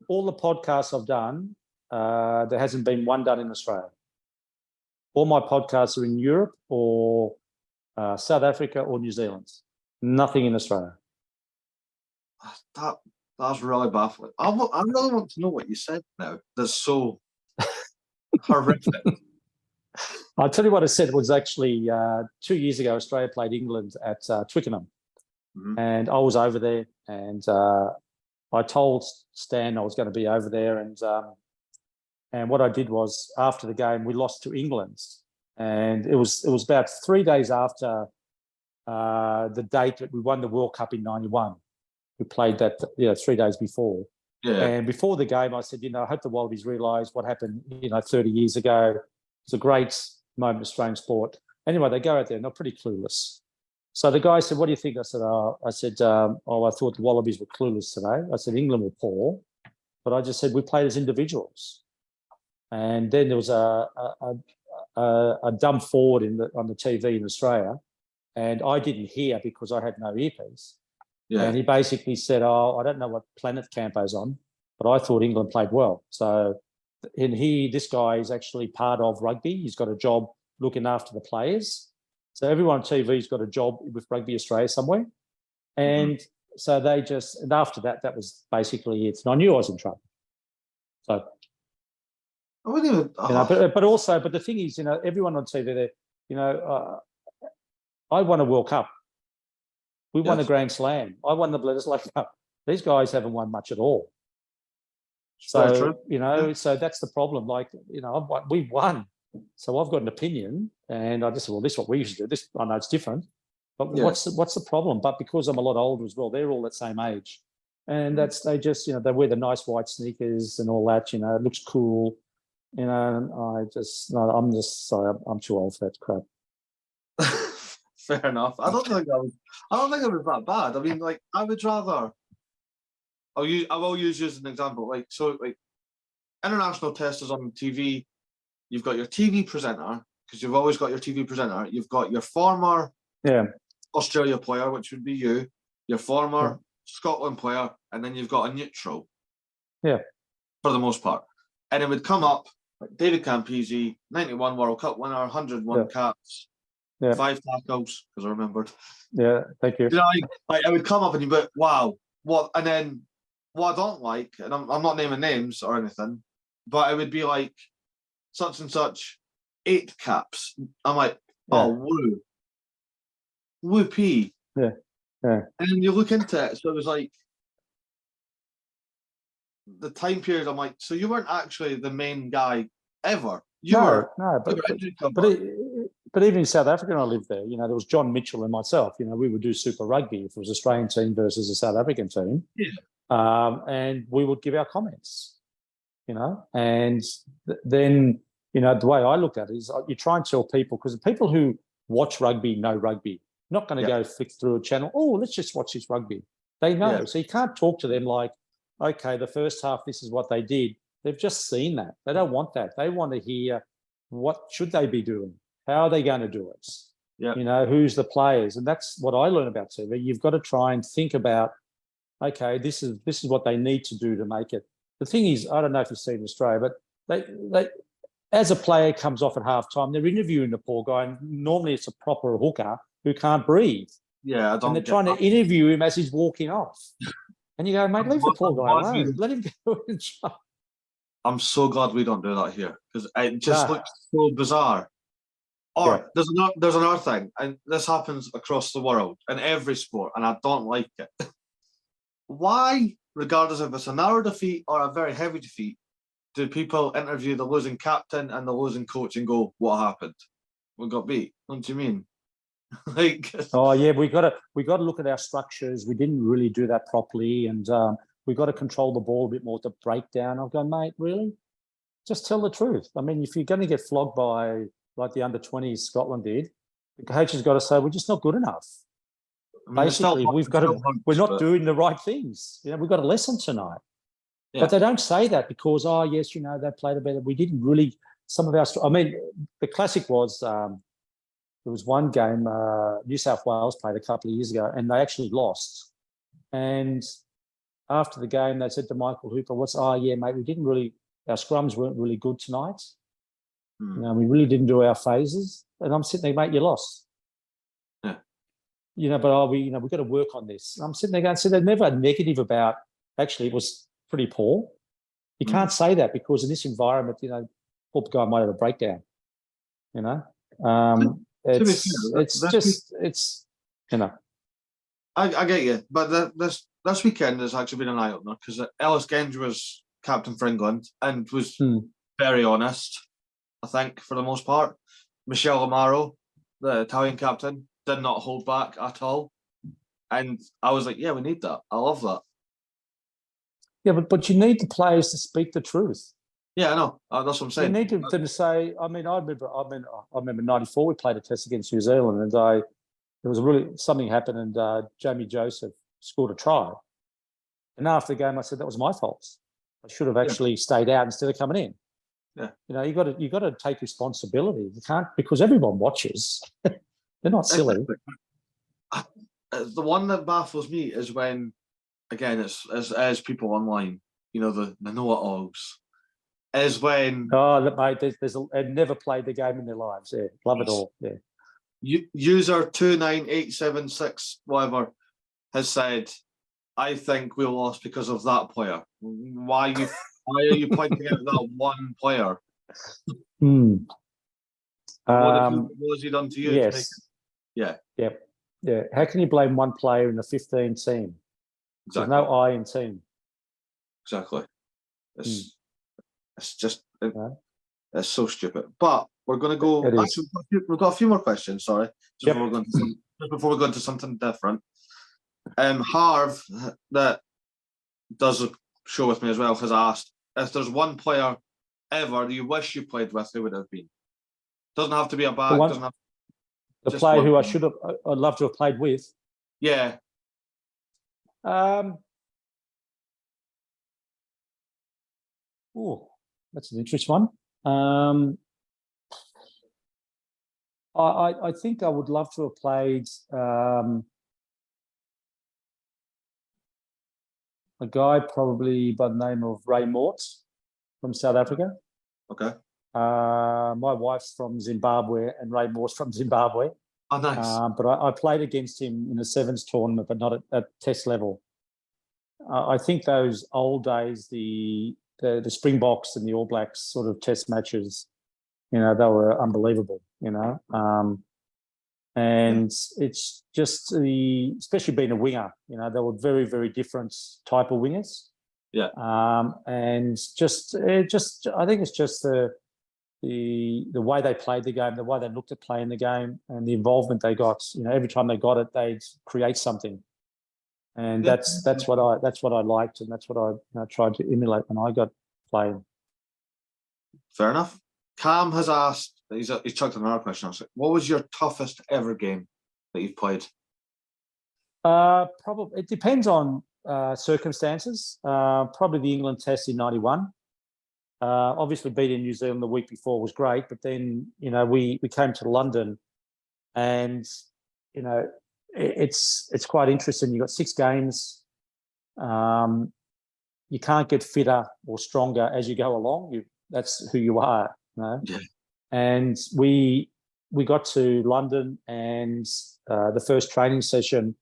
all the podcasts I've done, there hasn't been one done in Australia. All my podcasts are in Europe or South Africa or New Zealand. Nothing in Australia. That's really baffling. I really want to know what you said now. That's so horrific. I'll tell you what I said. It was actually 2 years ago, Australia played England at Twickenham. Mm-hmm. And I was over there, and I told Stan I was going to be over there. And what I did was, after the game, we lost to England. And it was about 3 days after the date that we won the World Cup in '91. We played that 3 days before. Yeah. And before the game, I said, I hope the Wallabies realise what happened, 30 years ago. It's a great moment of Australian sport. Anyway, they go out there and they're pretty clueless. So the guy said, what do you think? I said, I thought the Wallabies were clueless today. I said, England were poor. But I just said, we played as individuals. And then there was a dumb forward on the TV in Australia. And I didn't hear because I had no earpiece. Yeah. And he basically said, I don't know what planet Campo's on, but I thought England played well. So, and this guy is actually part of rugby. He's got a job looking after the players. So everyone on TV's got a job with Rugby Australia somewhere. And so and after that, that was basically it. And I knew I was in trouble. So, I wouldn't even, but the thing is, everyone on TV there, I won a World Cup. We won a Grand Slam. I won the Bledisloe Cup. These guys haven't won much at all. So, so that's the problem. Like, we won. So I've got an opinion, and I just said, well, this is what we used to do. This, I know it's different, but what's the problem? But because I'm a lot older as well, they're all the same age. And they just, they wear the nice white sneakers and all that, it looks cool. And I'm too old for that crap. Fair enough. I don't think it was that bad. I mean, like, I would rather. I will use you as an example. Like, international testers on TV. You've got your TV presenter, because you've always got your TV presenter. You've got your former Australia player, which would be you. Your former Scotland player, and then you've got a neutral. Yeah. For the most part, and it would come up like David Campese, 91 World Cup winner, 101 caps. Yeah. 5 tackles, because I remembered. Yeah, thank you. I would come up and you'd be like, wow, what? And then what I don't like, and I'm not naming names or anything, but it would be like such and such 8 caps. I'm like, woo. Whoopee. Yeah. Yeah. And then you look into it, so it was like the time period, I'm like, so you weren't actually the main guy ever. But even in South Africa, when I lived there, there was John Mitchell and myself. We would do Super Rugby if it was Australian team versus a South African team. Yeah. And we would give our comments, and then, the way I look at it is you try and tell people, because the people who watch rugby know rugby, not going to go flick through a channel, let's just watch this rugby. They know. Yeah. So you can't talk to them like, okay, the first half, this is what they did. They've just seen that. They don't want that. They want to hear, what should they be doing? How are they going to do it? Yeah. Who's the players? And that's what I learned about TV. You've got to try and think about, okay, this is what they need to do to make it. The thing is, I don't know if you see in Australia, but they as a player comes off at halftime, they're interviewing the poor guy, and normally it's a proper hooker who can't breathe. Yeah, and they're trying to interview him as he's walking off. And you go, mate, leave the poor guy alone. Let him go and try. I'm so glad we don't do that here, because it just looks so bizarre. Or there's another thing, and this happens across the world in every sport, and I don't like it. Why, regardless if it's a narrow defeat or a very heavy defeat, do people interview the losing captain and the losing coach and go, what happened? We got beat. What do you mean? Like, oh yeah, we got to look at our structures. We didn't really do that properly, and we got to control the ball a bit more to break down. I'll go, mate, really? Just tell the truth. I mean, if you're going to get flogged by like the under-20s Scotland did, the coach has got to say we're just not good enough. I mean, Basically, we're not doing the right things. You know, we've got a lesson tonight. Yeah. But they don't say that because, oh yes, you know, they played a better. We didn't really. Some of our. I mean, the classic was there was one game New South Wales played a couple of years ago, and they actually lost. And after the game, they said to Michael Hooper, "Oh yeah, mate, we didn't really. Our scrums weren't really good tonight. You know, we really didn't do our phases." And I'm sitting there, mate, you lost. Yeah. You know, but we've got to work on this. And I'm sitting there going, so they're never negative about. Actually, it was pretty poor. You can't say that because in this environment, you know, poor guy might have a breakdown. You know, it's you know. I get you, but this weekend has actually been an eye opener because Ellis Genge was captain for England and was very honest. I think for the most part, Michele Amaro, the Italian captain, did not hold back at all, and I was like, yeah, we need that. I love that. Yeah, but you need the players to speak the truth. Yeah, I know. That's what I'm saying. You need them to say. I mean, I remember '94 we played a test against New Zealand, and there was something happened, and Jamie Joseph scored a try. And after the game, I said that was my fault. I should have actually stayed out instead of coming in. Yeah, you know, you got to take responsibility. You can't because everyone watches. They're not silly. The one that baffles me is when, again, it's as people online, you know, the know-it-alls, is when mate, they've never played the game in their lives. Yeah, love it all. Yeah. User 29876 whatever has said, I think we lost because of that player. Why are you pointing out that one player? What has he done to you? Yes. Yeah. How can you blame one player in a 15 team? Exactly. There's no I in team. Exactly. It's just it's so stupid. But we're going to go. Actually, we've got a few more questions. Sorry, before we go into something different. Harv, that does a show with me as well, has asked if there's one player ever you wish you played with, who would it have been? Doesn't have to be a back. Doesn't have the player who I'd love to have played with. Yeah. Oh, that's an interesting one. I think I would love to have played a guy probably by the name of Ray Mort from South Africa. Okay. My wife's from Zimbabwe and Ray Mort's from Zimbabwe. Oh, nice. But I played against him in a sevens tournament, but not at test level. I think those old days, the Springboks and the All Blacks sort of test matches, you know, they were unbelievable, you know. And it's just especially being a winger, you know, they were very, very different type of wingers. Yeah. And I think it's just the way they played the game, the way they looked at playing the game, and the involvement they got. You know, every time they got it, they'd create something, and that's what I liked, and that's what I tried to emulate when I got playing. Fair enough. Cam has asked. He's chucked another question. What was your toughest ever game that you've played? Probably it depends on circumstances. Probably the England Test in '91. Obviously, beating New Zealand the week before was great, but then you know we came to London, and you know it's quite interesting. You got 6 games. You can't get fitter or stronger as you go along. That's who you are. You know? Yeah. And we got to London, and the first training session,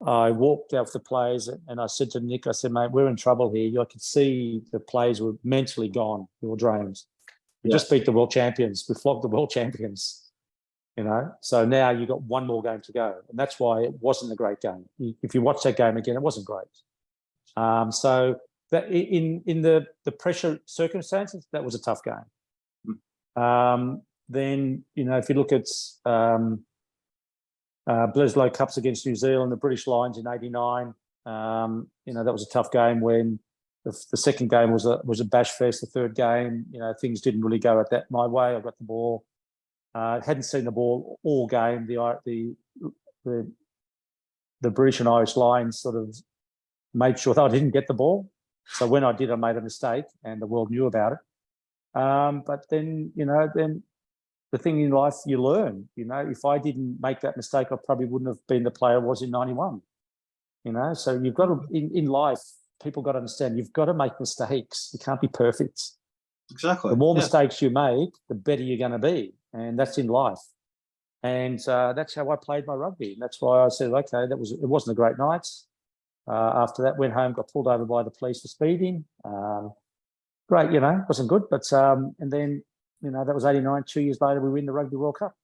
I walked out with the players and I said to Nick, I said, mate, we're in trouble here. I could see the players were mentally gone. We were drained. We just beat the world champions. We flogged the world champions, you know. So now you've got one more game to go. And that's why it wasn't a great game. If you watch that game again, it wasn't great. So that in the pressure circumstances, that was a tough game. Then, you know, if you look at Bledisloe Cups against New Zealand, the British Lions in '89. That was a tough game when the second game was a bash fest. The third game, things didn't really go at that my way. I got the ball. Hadn't seen the ball all game. The British and Irish Lions sort of made sure that I didn't get the ball. So when I did, I made a mistake, and the world knew about it. But then the thing in life, you learn. If I didn't make that mistake, I probably wouldn't have been the player I was in '91. So you've got to, in life, people got to understand, you've got to make mistakes. You can't be perfect. Exactly. The more mistakes you make, the better you're going to be. And that's in life. And that's how I played my rugby. And that's why I said, okay, it wasn't a great night. After that, went home, got pulled over by the police for speeding. Great, wasn't good. But and then, that was '89. 2 years later, we win the Rugby World Cup.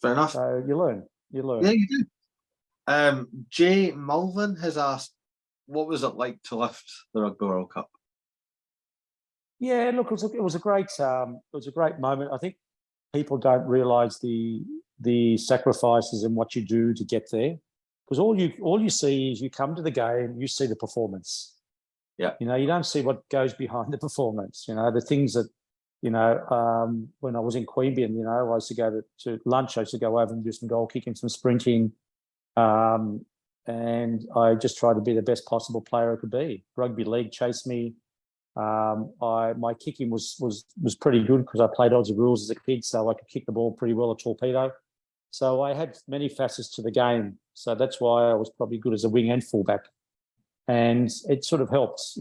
Fair enough. So you learn. Yeah, you do. Jay Mulvin has asked, what was it like to lift the Rugby World Cup? Yeah, look, it was a great moment. I think people don't realise the sacrifices and what you do to get there, because all you see is you come to the game, you see the performance. Yeah. You don't see what goes behind the performance. The things that when I was in Queanbeyan, I used to go to lunch. I used to go over and do some goal kicking, some sprinting, and I just tried to be the best possible player I could be. Rugby league chased me. My kicking was pretty good because I played Aussie rules as a kid, so I could kick the ball pretty well, a torpedo. So I had many facets to the game. So that's why I was probably good as a wing and fullback. And it sort of helped,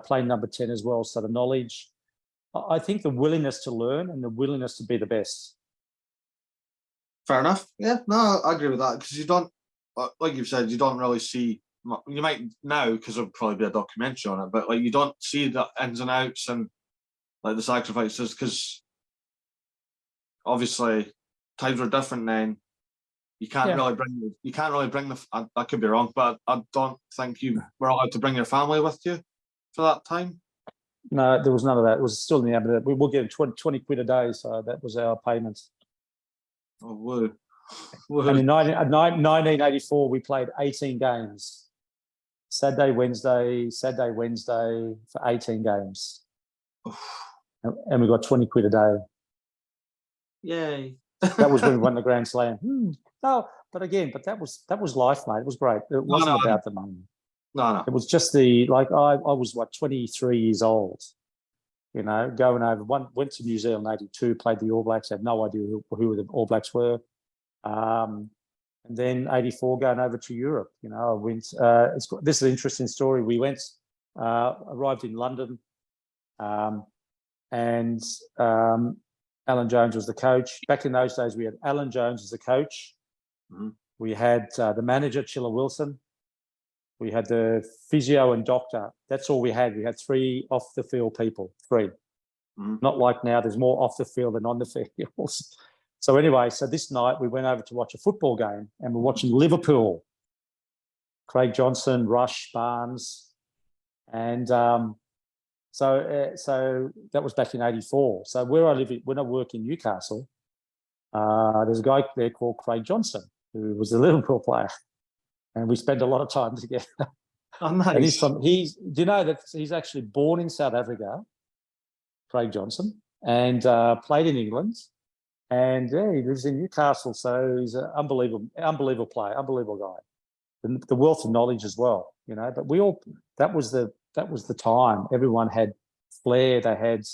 playing number 10 as well. So the knowledge, I think the willingness to learn and the willingness to be the best. Fair enough. Yeah, no, I agree with that, because you don't, like you've said, you don't really see, you might now, because there'll probably be a documentary on it, but you don't see the ins and outs and the sacrifices, because obviously times were different then. You can't really bring I could be wrong, but I don't think you were allowed to bring your family with you for that time. No, there was none of that. It was still in the ambit. We were getting 20 quid a day, so that was our payments. Oh, woo. And in 1984, we played 18 games. Saturday, Wednesday for 18 games. And we got 20 quid a day. Yay. That was when we won the Grand Slam. No, but that was life, mate. It was great. It wasn't about the money. No. It was just I was 23 years old, going over, went to New Zealand '82, played the All Blacks, had no idea who the All Blacks were. And then '84 going over to Europe, I went, this is an interesting story. We went, arrived in London, and Alan Jones was the coach. Back in those days, we had Alan Jones as the coach. Mm-hmm. We had the manager, Chilla Wilson. We had the physio and doctor. That's all we had. We had 3 off-the-field people, 3. Mm-hmm. Not like now, there's more off the field than on the fields. So anyway, this night we went over to watch a football game, and we're watching Liverpool. Craig Johnson, Rush, Barnes. And so that was back in '84. So where I live, when I work in Newcastle, there's a guy there called Craig Johnson, who was a Liverpool player, and we spent a lot of time together. Oh, nice. And do you know that he's actually born in South Africa, Craig Johnson, and played in England, and he lives in Newcastle. So he's an unbelievable player, unbelievable guy. The wealth of knowledge as well, But that was the time. Everyone had flair. They had,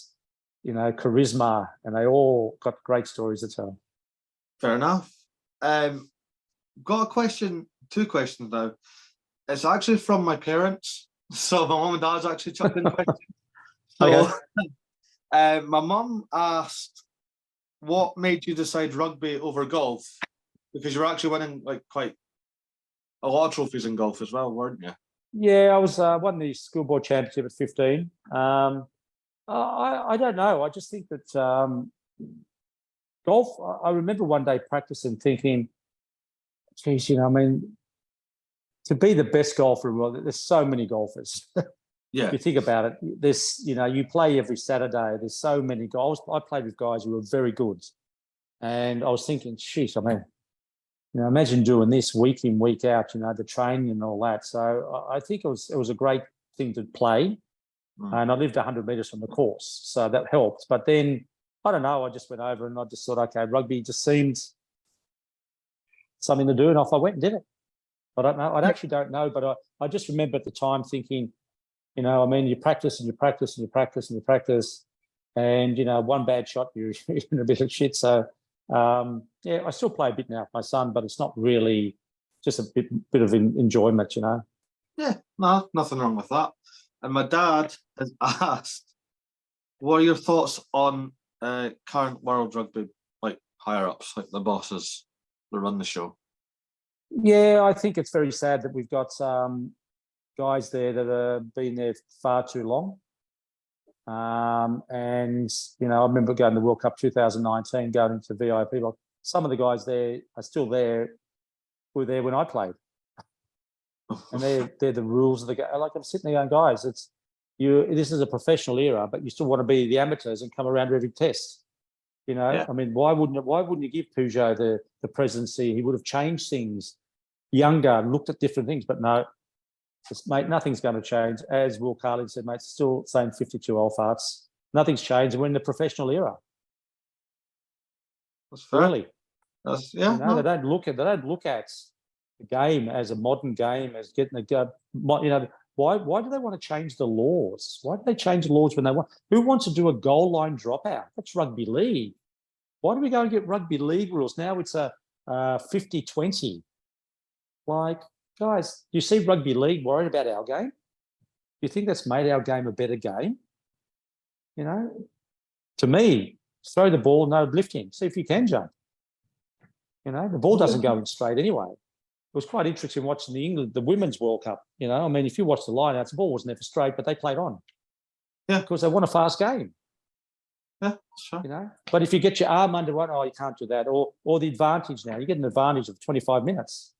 charisma, and they all got great stories to tell. Fair enough. Got a question, 2 questions now. It's actually from my parents. So my mum and dad's actually chucked in questions. So my mum asked, what made you decide rugby over golf? Because you're actually winning quite a lot of trophies in golf as well, weren't you? Yeah, I was won the schoolboy championship at 15. I don't know. I just think that golf. I remember one day practicing, thinking, "Geez, to be the best golfer in the world, there's so many golfers." Yeah. If you think about it, there's you play every Saturday. There's so many goals. I played with guys who were very good, and I was thinking, "Sheesh, imagine doing this week in, week out, the training and all that. So I think it was a great thing to play. And I lived 100 metres from the course, so that helped. But then, I don't know, I just went over and I just thought, okay, rugby just seemed something to do, and off I went and did it. I don't know. I actually don't know, but I just remember at the time thinking, you practice and you practice and you practice and you practice, and, one bad shot, you're in a bit of shit. So, I still play a bit now with my son, but it's not really just a bit of enjoyment, Yeah, no, nothing wrong with that. And my dad has asked, what are your thoughts on current world rugby, like higher-ups, like the bosses that run the show? Yeah, I think it's very sad that we've got guys there that have been there far too long. And, I remember going to the World Cup 2019, going into VIP. Like, some of the guys there are still there, were there when I played. And they're the rules of the game. Like, I'm sitting there going, guys, this is a professional era, but you still want to be the amateurs and come around to every test. Yeah. I mean, why wouldn't you give Peugeot the presidency? He would have changed things, younger, looked at different things, but no, mate, nothing's going to change. As Will Carlin said, mate, still same 52 old farts. Nothing's changed. We're in the professional era. That's fair. Really. They don't look at the game as a modern game, as getting a go. Why do they want to change the laws? Why do they change the laws when they want? Who wants to do a goal line dropout? That's rugby league. Why do we go and get rugby league rules? Now it's a 50-20. Like, guys, do you see rugby league worried about our game? Do you think that's made our game a better game? To me, throw the ball, no lifting. See if you can jump. The ball doesn't go in straight anyway. It was quite interesting watching the Women's World Cup. I mean, if you watch the lineouts, the ball was never straight, but they played on. Yeah. Because they want a fast game. Yeah, sure. But if you get your arm under one, you can't do that. Or the advantage now. You get an advantage of 25 minutes.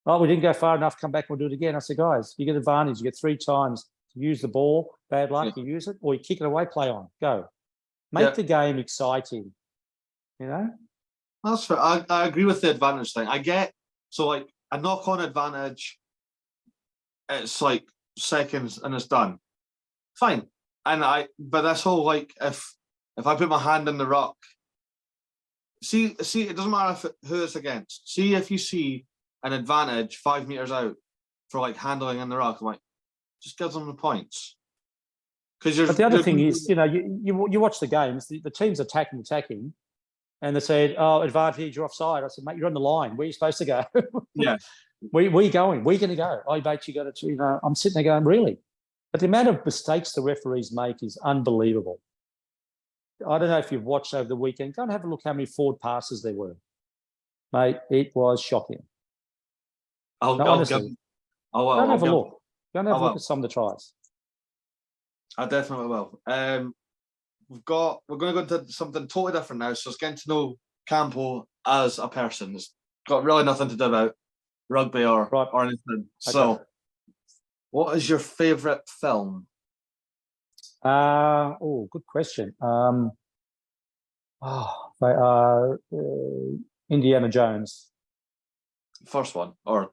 Oh, we didn't go far enough, come back, we'll do it again. I said, guys, you get advantage. You get 3 times to use the ball. Bad luck, you use it, or you kick it away, play on. Go. Make the game exciting. That's fair. I agree with the advantage thing. I get, so like a knock-on advantage, it's like seconds and it's done. Fine. But that's whole, like, if I put my hand in the ruck, see, it doesn't matter who it's against. See if you see an advantage 5 meters out for like handling in the ruck, I'm like, just give them the points. But the other thing is, you watch the games, the team's attacking, and they said, oh, advantage, you're offside. I said, mate, you're on the line. Where are you supposed to go? Yeah. Where are you going? Where are you going to go? Oh, mate, you got to, I'm sitting there going, really? But the amount of mistakes the referees make is unbelievable. I don't know if you've watched over the weekend. Go and have a look how many forward passes there were. Mate, it was shocking. Honestly. Go and have a look. Go and have a look at some of the tries. I definitely will. We're going to go into something totally different now. So it's getting to know Campo as a person. It's got really nothing to do about rugby or anything. Okay. So, what is your favourite film? Good question. Indiana Jones. First one, or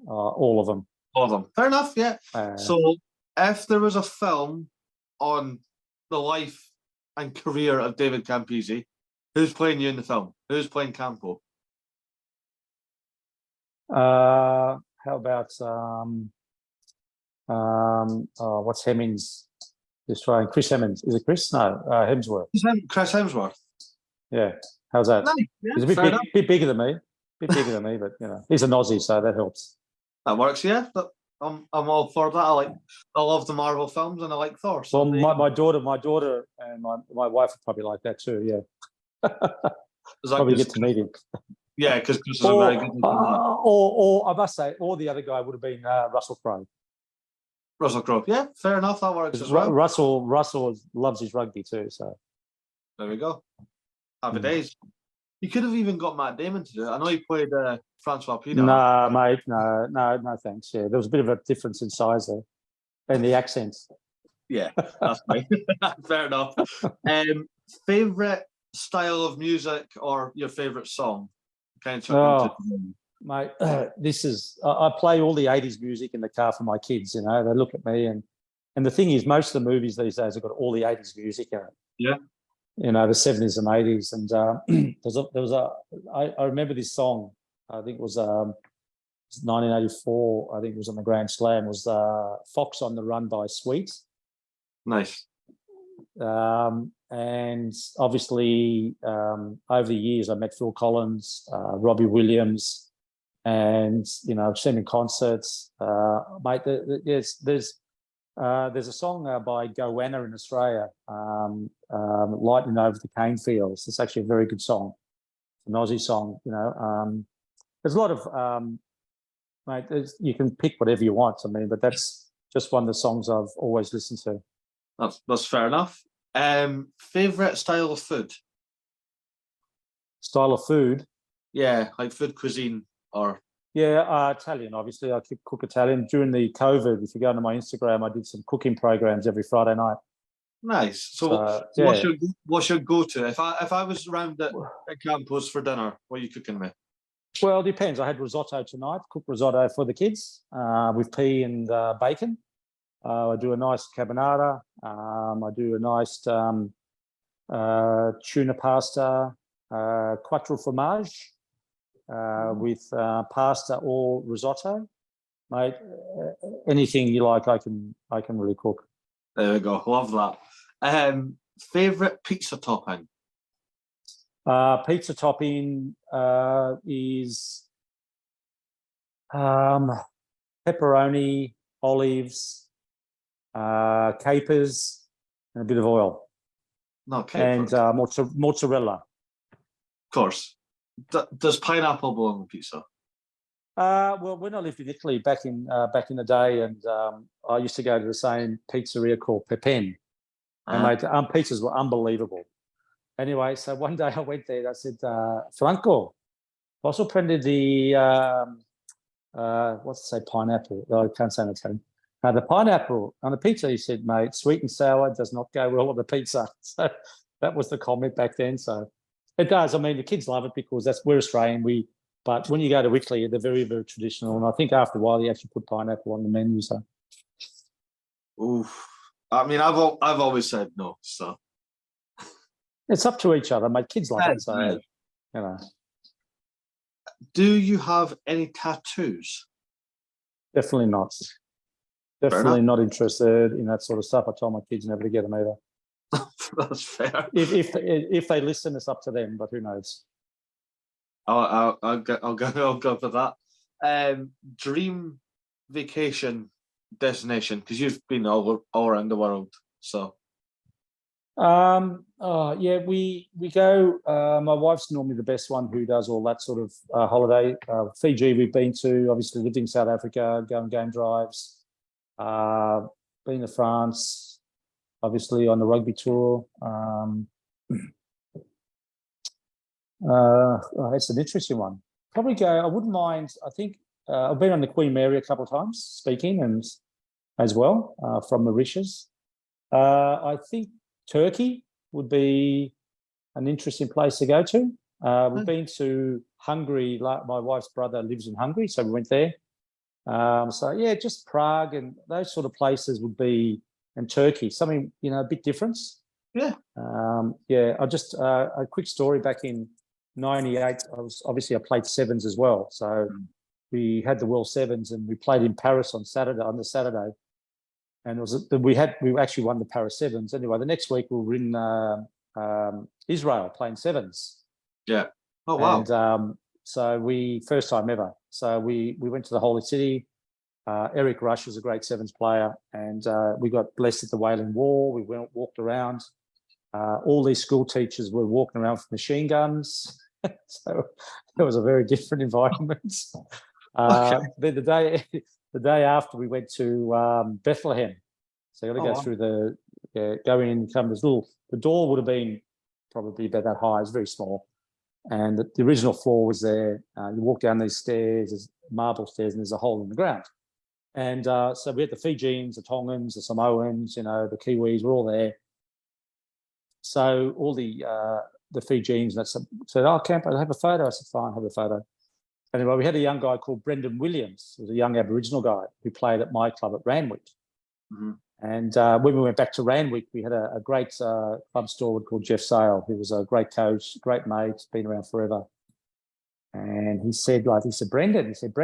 all of them. All of them. Fair enough. Yeah. So, if there was a film on the life and career of David Campese, who's playing you in the film? Who's playing Campo? How about what's Hemmings? Just trying Chris Hemmings. Is it Chris? No, Hemsworth. Chris Hemsworth. Yeah. How's that? No, yeah, he's a bit bigger than me. But he's an Aussie, so that helps. That works, yeah. But I'm all for that. I love the Marvel films and I like Thor. So well, my daughter, and my wife would probably like that too. Yeah. Probably get to meet him. Yeah, because Chris is a very good. Or I must say, or the other guy would have been Russell Crowe. Russell Crowe, yeah, fair enough. That works as well. Russell loves his rugby too. So there we go. Happy days. You could have even got Matt Damon to do it. I know he played Francois Pienaar. Nah, mate, no, thanks. Yeah, there was a bit of a difference in size there, and the accents. Yeah, that's fine. Fair enough. Favorite style of music or your favorite song? kind of took Oh. into? Mate, this is I play all the 80s music in the car for my kids. You know, they look at me and the thing is, most of the movies these days have got all the 80s music in it. Yeah. You know, the 70s and 80s. And I remember this song. I think it was 1984. I think it was on the Grand Slam. Was "Fox on the Run" by Sweet. Nice. And obviously, over the years, I met Phil Collins, Robbie Williams, and you know, I've seen in concerts. Mate, there's a song by Goanna in Australia, "Lightning Over the Cane Fields." It's actually a very good song, an Aussie song. You know, there's a lot of mate. You can pick whatever you want. I mean, but that's just one of the songs I've always listened to. That's fair enough. Favorite style of food? Style of food? Yeah, like food cuisine or. Yeah, Italian. Obviously, I cook Italian. During the COVID, if you go to my Instagram, I did some cooking programs every Friday night. Nice. So yeah. what's your go-to? If I was around at Campos for dinner, what are you cooking me? Well, it depends. I had risotto tonight. Cooked risotto for the kids with pea and bacon. I do a nice carbonara. I do a nice tuna pasta, quattro formage with pasta or risotto. Mate, anything you like, I can really cook. There we go. Love that. Favorite pizza topping? Pizza topping is pepperoni, olives, capers, and a bit of oil. Not capers. And mozzarella. Of course. Does pineapple belong on pizza? Well, when I lived in Italy back in the day, and I used to go to the same pizzeria called Pepen, and mate, pizzas were unbelievable. Anyway, so one day I went there and I said, Franco, posso prendere what's to say, pineapple? Oh, I can't say in Italian. The pineapple on the pizza, he said, mate, sweet and sour does not go well on the pizza. So that was the comment back then. So it does. I mean, the kids love it because we're Australian. But when you go to Italy, they're very, very traditional. And I think after a while, they actually put pineapple on the menu. So, oof. I mean, I've always said no. So it's up to each other. My kids love it. So, you know. Do you have any tattoos? Definitely not. Definitely not interested in that sort of stuff. I told my kids never to get them either. That's fair. If they listen, it's up to them. But who knows? I'll go for that. Dream vacation destination, because you've been all around the world. So. Yeah, we go. My wife's normally the best one who does all that sort of holiday. Fiji, we've been to. Obviously, lived in South Africa, going game drives. Been to France, obviously on the rugby tour. It's an interesting one. Probably go. I wouldn't mind. I think I've been on the Queen Mary a couple of times speaking, and as well from Mauritius. I think Turkey would be an interesting place to go to. We've been to Hungary. My wife's brother lives in Hungary, so we went there. So yeah, just Prague and those sort of places would be, and Turkey, something a bit different. Yeah. Yeah. I just a quick story. Back in '98, I played sevens as well. So we had the World Sevens, and we played in Paris on the Saturday. And we actually won the Paris Sevens. Anyway, the next week we were in Israel playing sevens. Yeah. Oh wow. And so first time ever. So we went to the Holy City. Eric Rush was a great sevens player, and we got blessed at the Wailing Wall. We walked around. All these school teachers were walking around with machine guns. So it was a very different environment. Okay. Then the day after, we went to Bethlehem. So you got to go through go in, come this little. The door would have been probably about that high. It's very small, and the original floor was there. You walk down these stairs, there's marble stairs, and there's a hole in the ground. And so we had the Fijians, the Tongans, the Samoans, the Kiwis were all there. So all the the Fijians, and said, "Oh, Campo, have a photo." I said, "Fine, have a photo." Anyway, we had a young guy called Brendan Williams, who was a young Aboriginal guy who played at my club at Randwick. Mm-hmm. And when we went back to Randwick, we had a great club steward called Jeff Sale, who was a great coach, great mate, been around forever. And he said, Brendan, he said,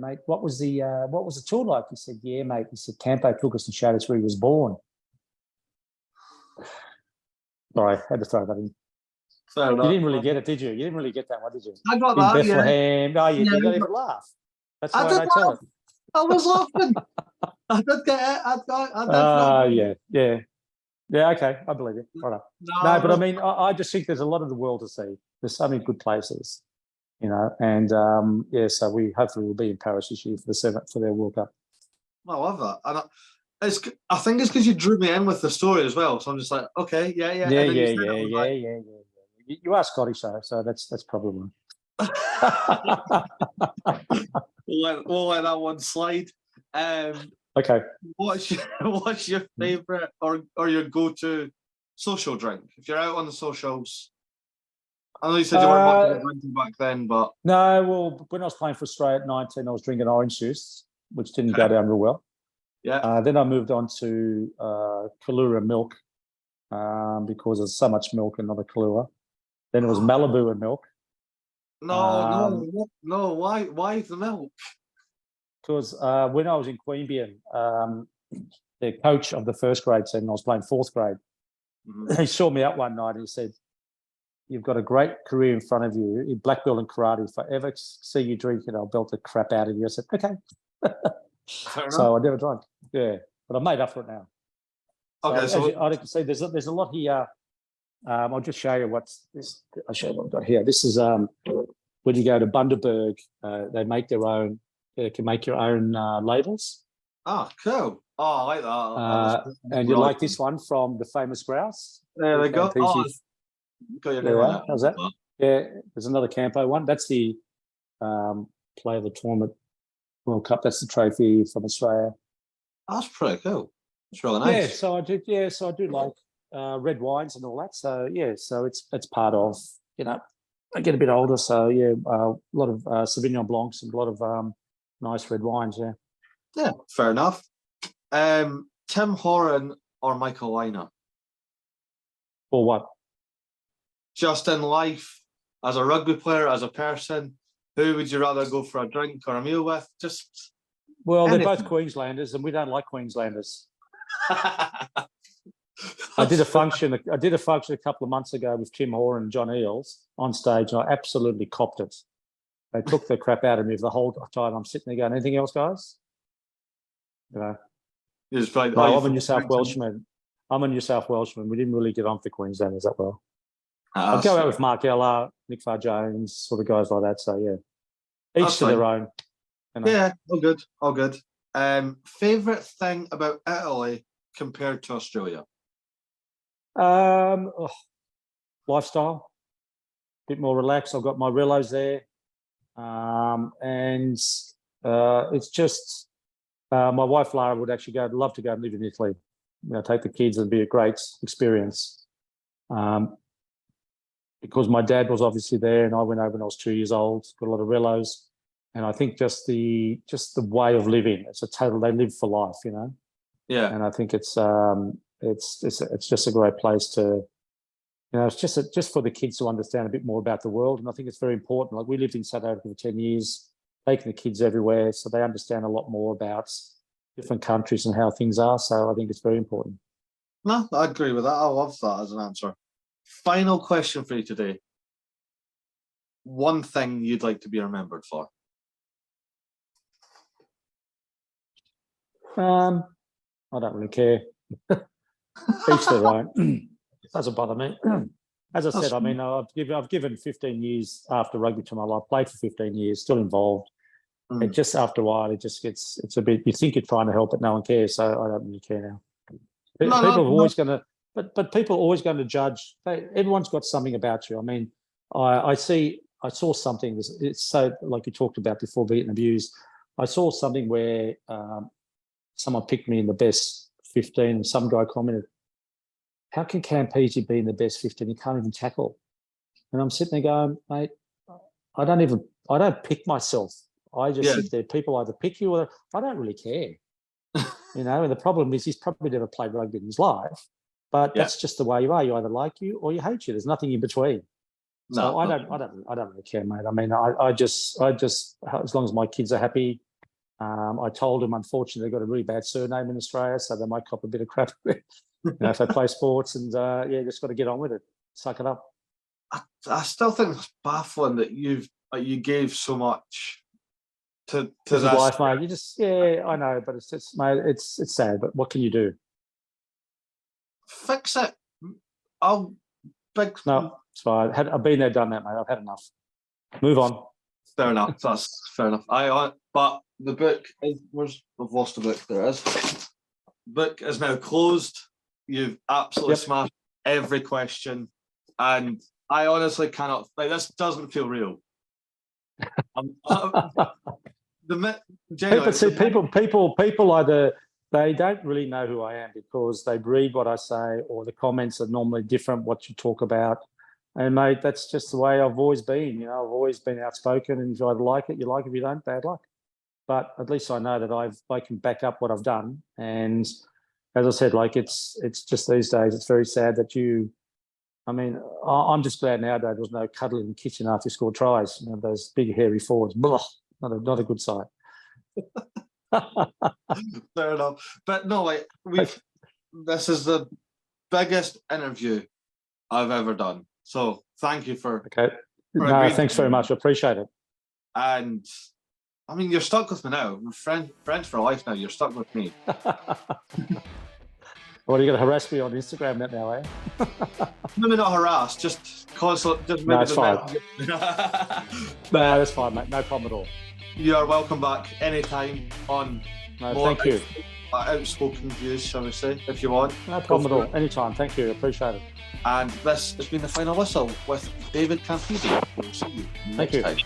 mate, what was the tour like? He said, yeah, mate. He said, Campo took us and showed us where he was born. Sorry, I had to throw that in. You didn't really get it, did you? You didn't really get that one, did you? I got in that, Bethlehem. Yeah. Oh, you didn't even laugh. That's why I tell it. I was laughing. I did get it. Yeah, okay. I believe you. Right up. No, but I mean, I just think there's a lot of the world to see. There's so many good places, you know, and so we hopefully will be in Paris this year for their World Cup. I love that. And I think it's because you drew me in with the story as well. So I'm just like, okay, yeah. Yeah. You are Scottish, so that's probably one. we'll let that one slide. Okay. What's your favourite or your go-to social drink? If you're out on the socials, I know you said you weren't drinking back then, but no. Well, when I was playing for Australia at 19, I was drinking orange juice, which didn't go down real well. Yeah. Then I moved on to Kahlua milk because there's so much milk and not a Kahlua. Then it was Malibu and milk. No. Why the milk? Because when I was in Queanbeyan, the coach of the first grade team, I was playing fourth grade, he saw me out one night and he said, "You've got a great career in front of you in black belt and karate. If I ever see you drinking, I'll belt the crap out of you." I said, "Okay." So I never drank. Yeah, but I've made up for it now. Okay, so I can see there's a lot here. I'll just show you what's this. I'll show you what I've got here. This is when you go to Bundaberg, they make their own. You can make your own labels. Oh, cool. Oh, I like that. And you like this one from the famous grouse? There we go. Oh, got your name on it. How's that? Yeah, there's another Campo one. That's the Player of the Tournament World Cup. That's the trophy from Australia. That's pretty cool. It's really nice. Yeah, so I do like red wines and all that. So yeah, so it's part of, you know, I get a bit older, so yeah, a lot of Sauvignon Blancs and a lot of nice red wines. Yeah, fair enough. Tim Horan or Michael Lynagh? Or what? Just in life, as a rugby player, as a person, who would you rather go for a drink or a meal with? Just they're both Queenslanders, and we don't like Queenslanders. I did a function a couple of months ago with Tim Horan and John Eales on stage, and I absolutely copped it. They took the crap out of me the whole time. I'm sitting there going, "Anything else, guys?" You know. I'm a New South Welshman. We didn't really get on for Queenslanders that well. I'd go out with Mark Ella, Nick Farr-Jones, sort of guys like that. So yeah, each to their own. You know. Yeah, all good. Favorite thing about Italy compared to Australia? Lifestyle, a bit more relaxed. I've got my relos there, and it's just my wife Lara would actually love to go and live in Italy. You know, take the kids and be a great experience. Because my dad was obviously there, and I went over when I was 2 years old. Got a lot of relos, and I think just the way of living. They live for life, you know. Yeah, and I think it's just a great place to, you know, it's just for the kids to understand a bit more about the world. And I think it's very important. Like, we lived in South Africa for 10 years, taking the kids everywhere, so they understand a lot more about different countries and how things are. So I think it's very important. No, I agree with that. I love that as an answer. Final question for you today. One thing you'd like to be remembered for? I don't really care. Each their own. Doesn't bother me. As I said, I mean, I've given 15 years after rugby to my life. Played for 15 years, still involved. And just after a while, it's a bit. You think you're trying to help, but no one cares. So I don't really care now. People are always going to, but people are always going to judge. Everyone's got something about you. I mean, I saw something. It's so, like you talked about before, being abused. I saw something where someone picked me in the best 15, and some guy commented, how can Campese be in the best 50 and he can't even tackle? And I'm sitting there going, mate, I don't pick myself. I just sit there. People either pick you or I don't really care. And the problem is he's probably never played rugby in his life, but that's just the way you are. You either like you or you hate you. There's nothing in between. So I don't really care, mate. I mean, I just as long as my kids are happy. I told them, unfortunately, they've got a really bad surname in Australia, so they might cop a bit of crap if they play sports. And just got to get on with it, suck it up. I still think it's baffling that you gave so much to this life, mate. You just I know, but it's mate, it's sad. But what can you do? Fix it. No, it's fine. I've been there, done that, mate. I've had enough. Move on. Fair enough. That's fair enough. But the book is. I've lost the book. There it is. Book is now closed. You've absolutely smashed every question, and I honestly cannot. This doesn't feel real. People either they don't really know who I am because they read what I say, or the comments are normally different what you talk about. And mate, that's just the way I've always been. I've always been outspoken, and if you either like it, you like it. If you don't, bad luck. But at least I know that I can back up what I've done. And as I said, it's just these days, it's very sad that I'm just glad nowadays there was no cuddling in the kitchen after you score tries. Those big hairy forwards. Blah, not a good sight. Fair enough. But no, this is the biggest interview I've ever done. So thank you for. Okay. No, thanks very much. I appreciate it. And I mean, you're stuck with me now. We're friends for life now. You're stuck with me. Well, you're going to harass me on Instagram now, eh? Maybe not harass, just constant. Just no, it's fine. No, that's fine, mate. No problem at all. You are welcome back anytime on thank you. Outspoken views, shall we say, if you want. No problem at all. Anytime. Thank you. Appreciate it. And this has been the final whistle with David Campese. We'll see you next time.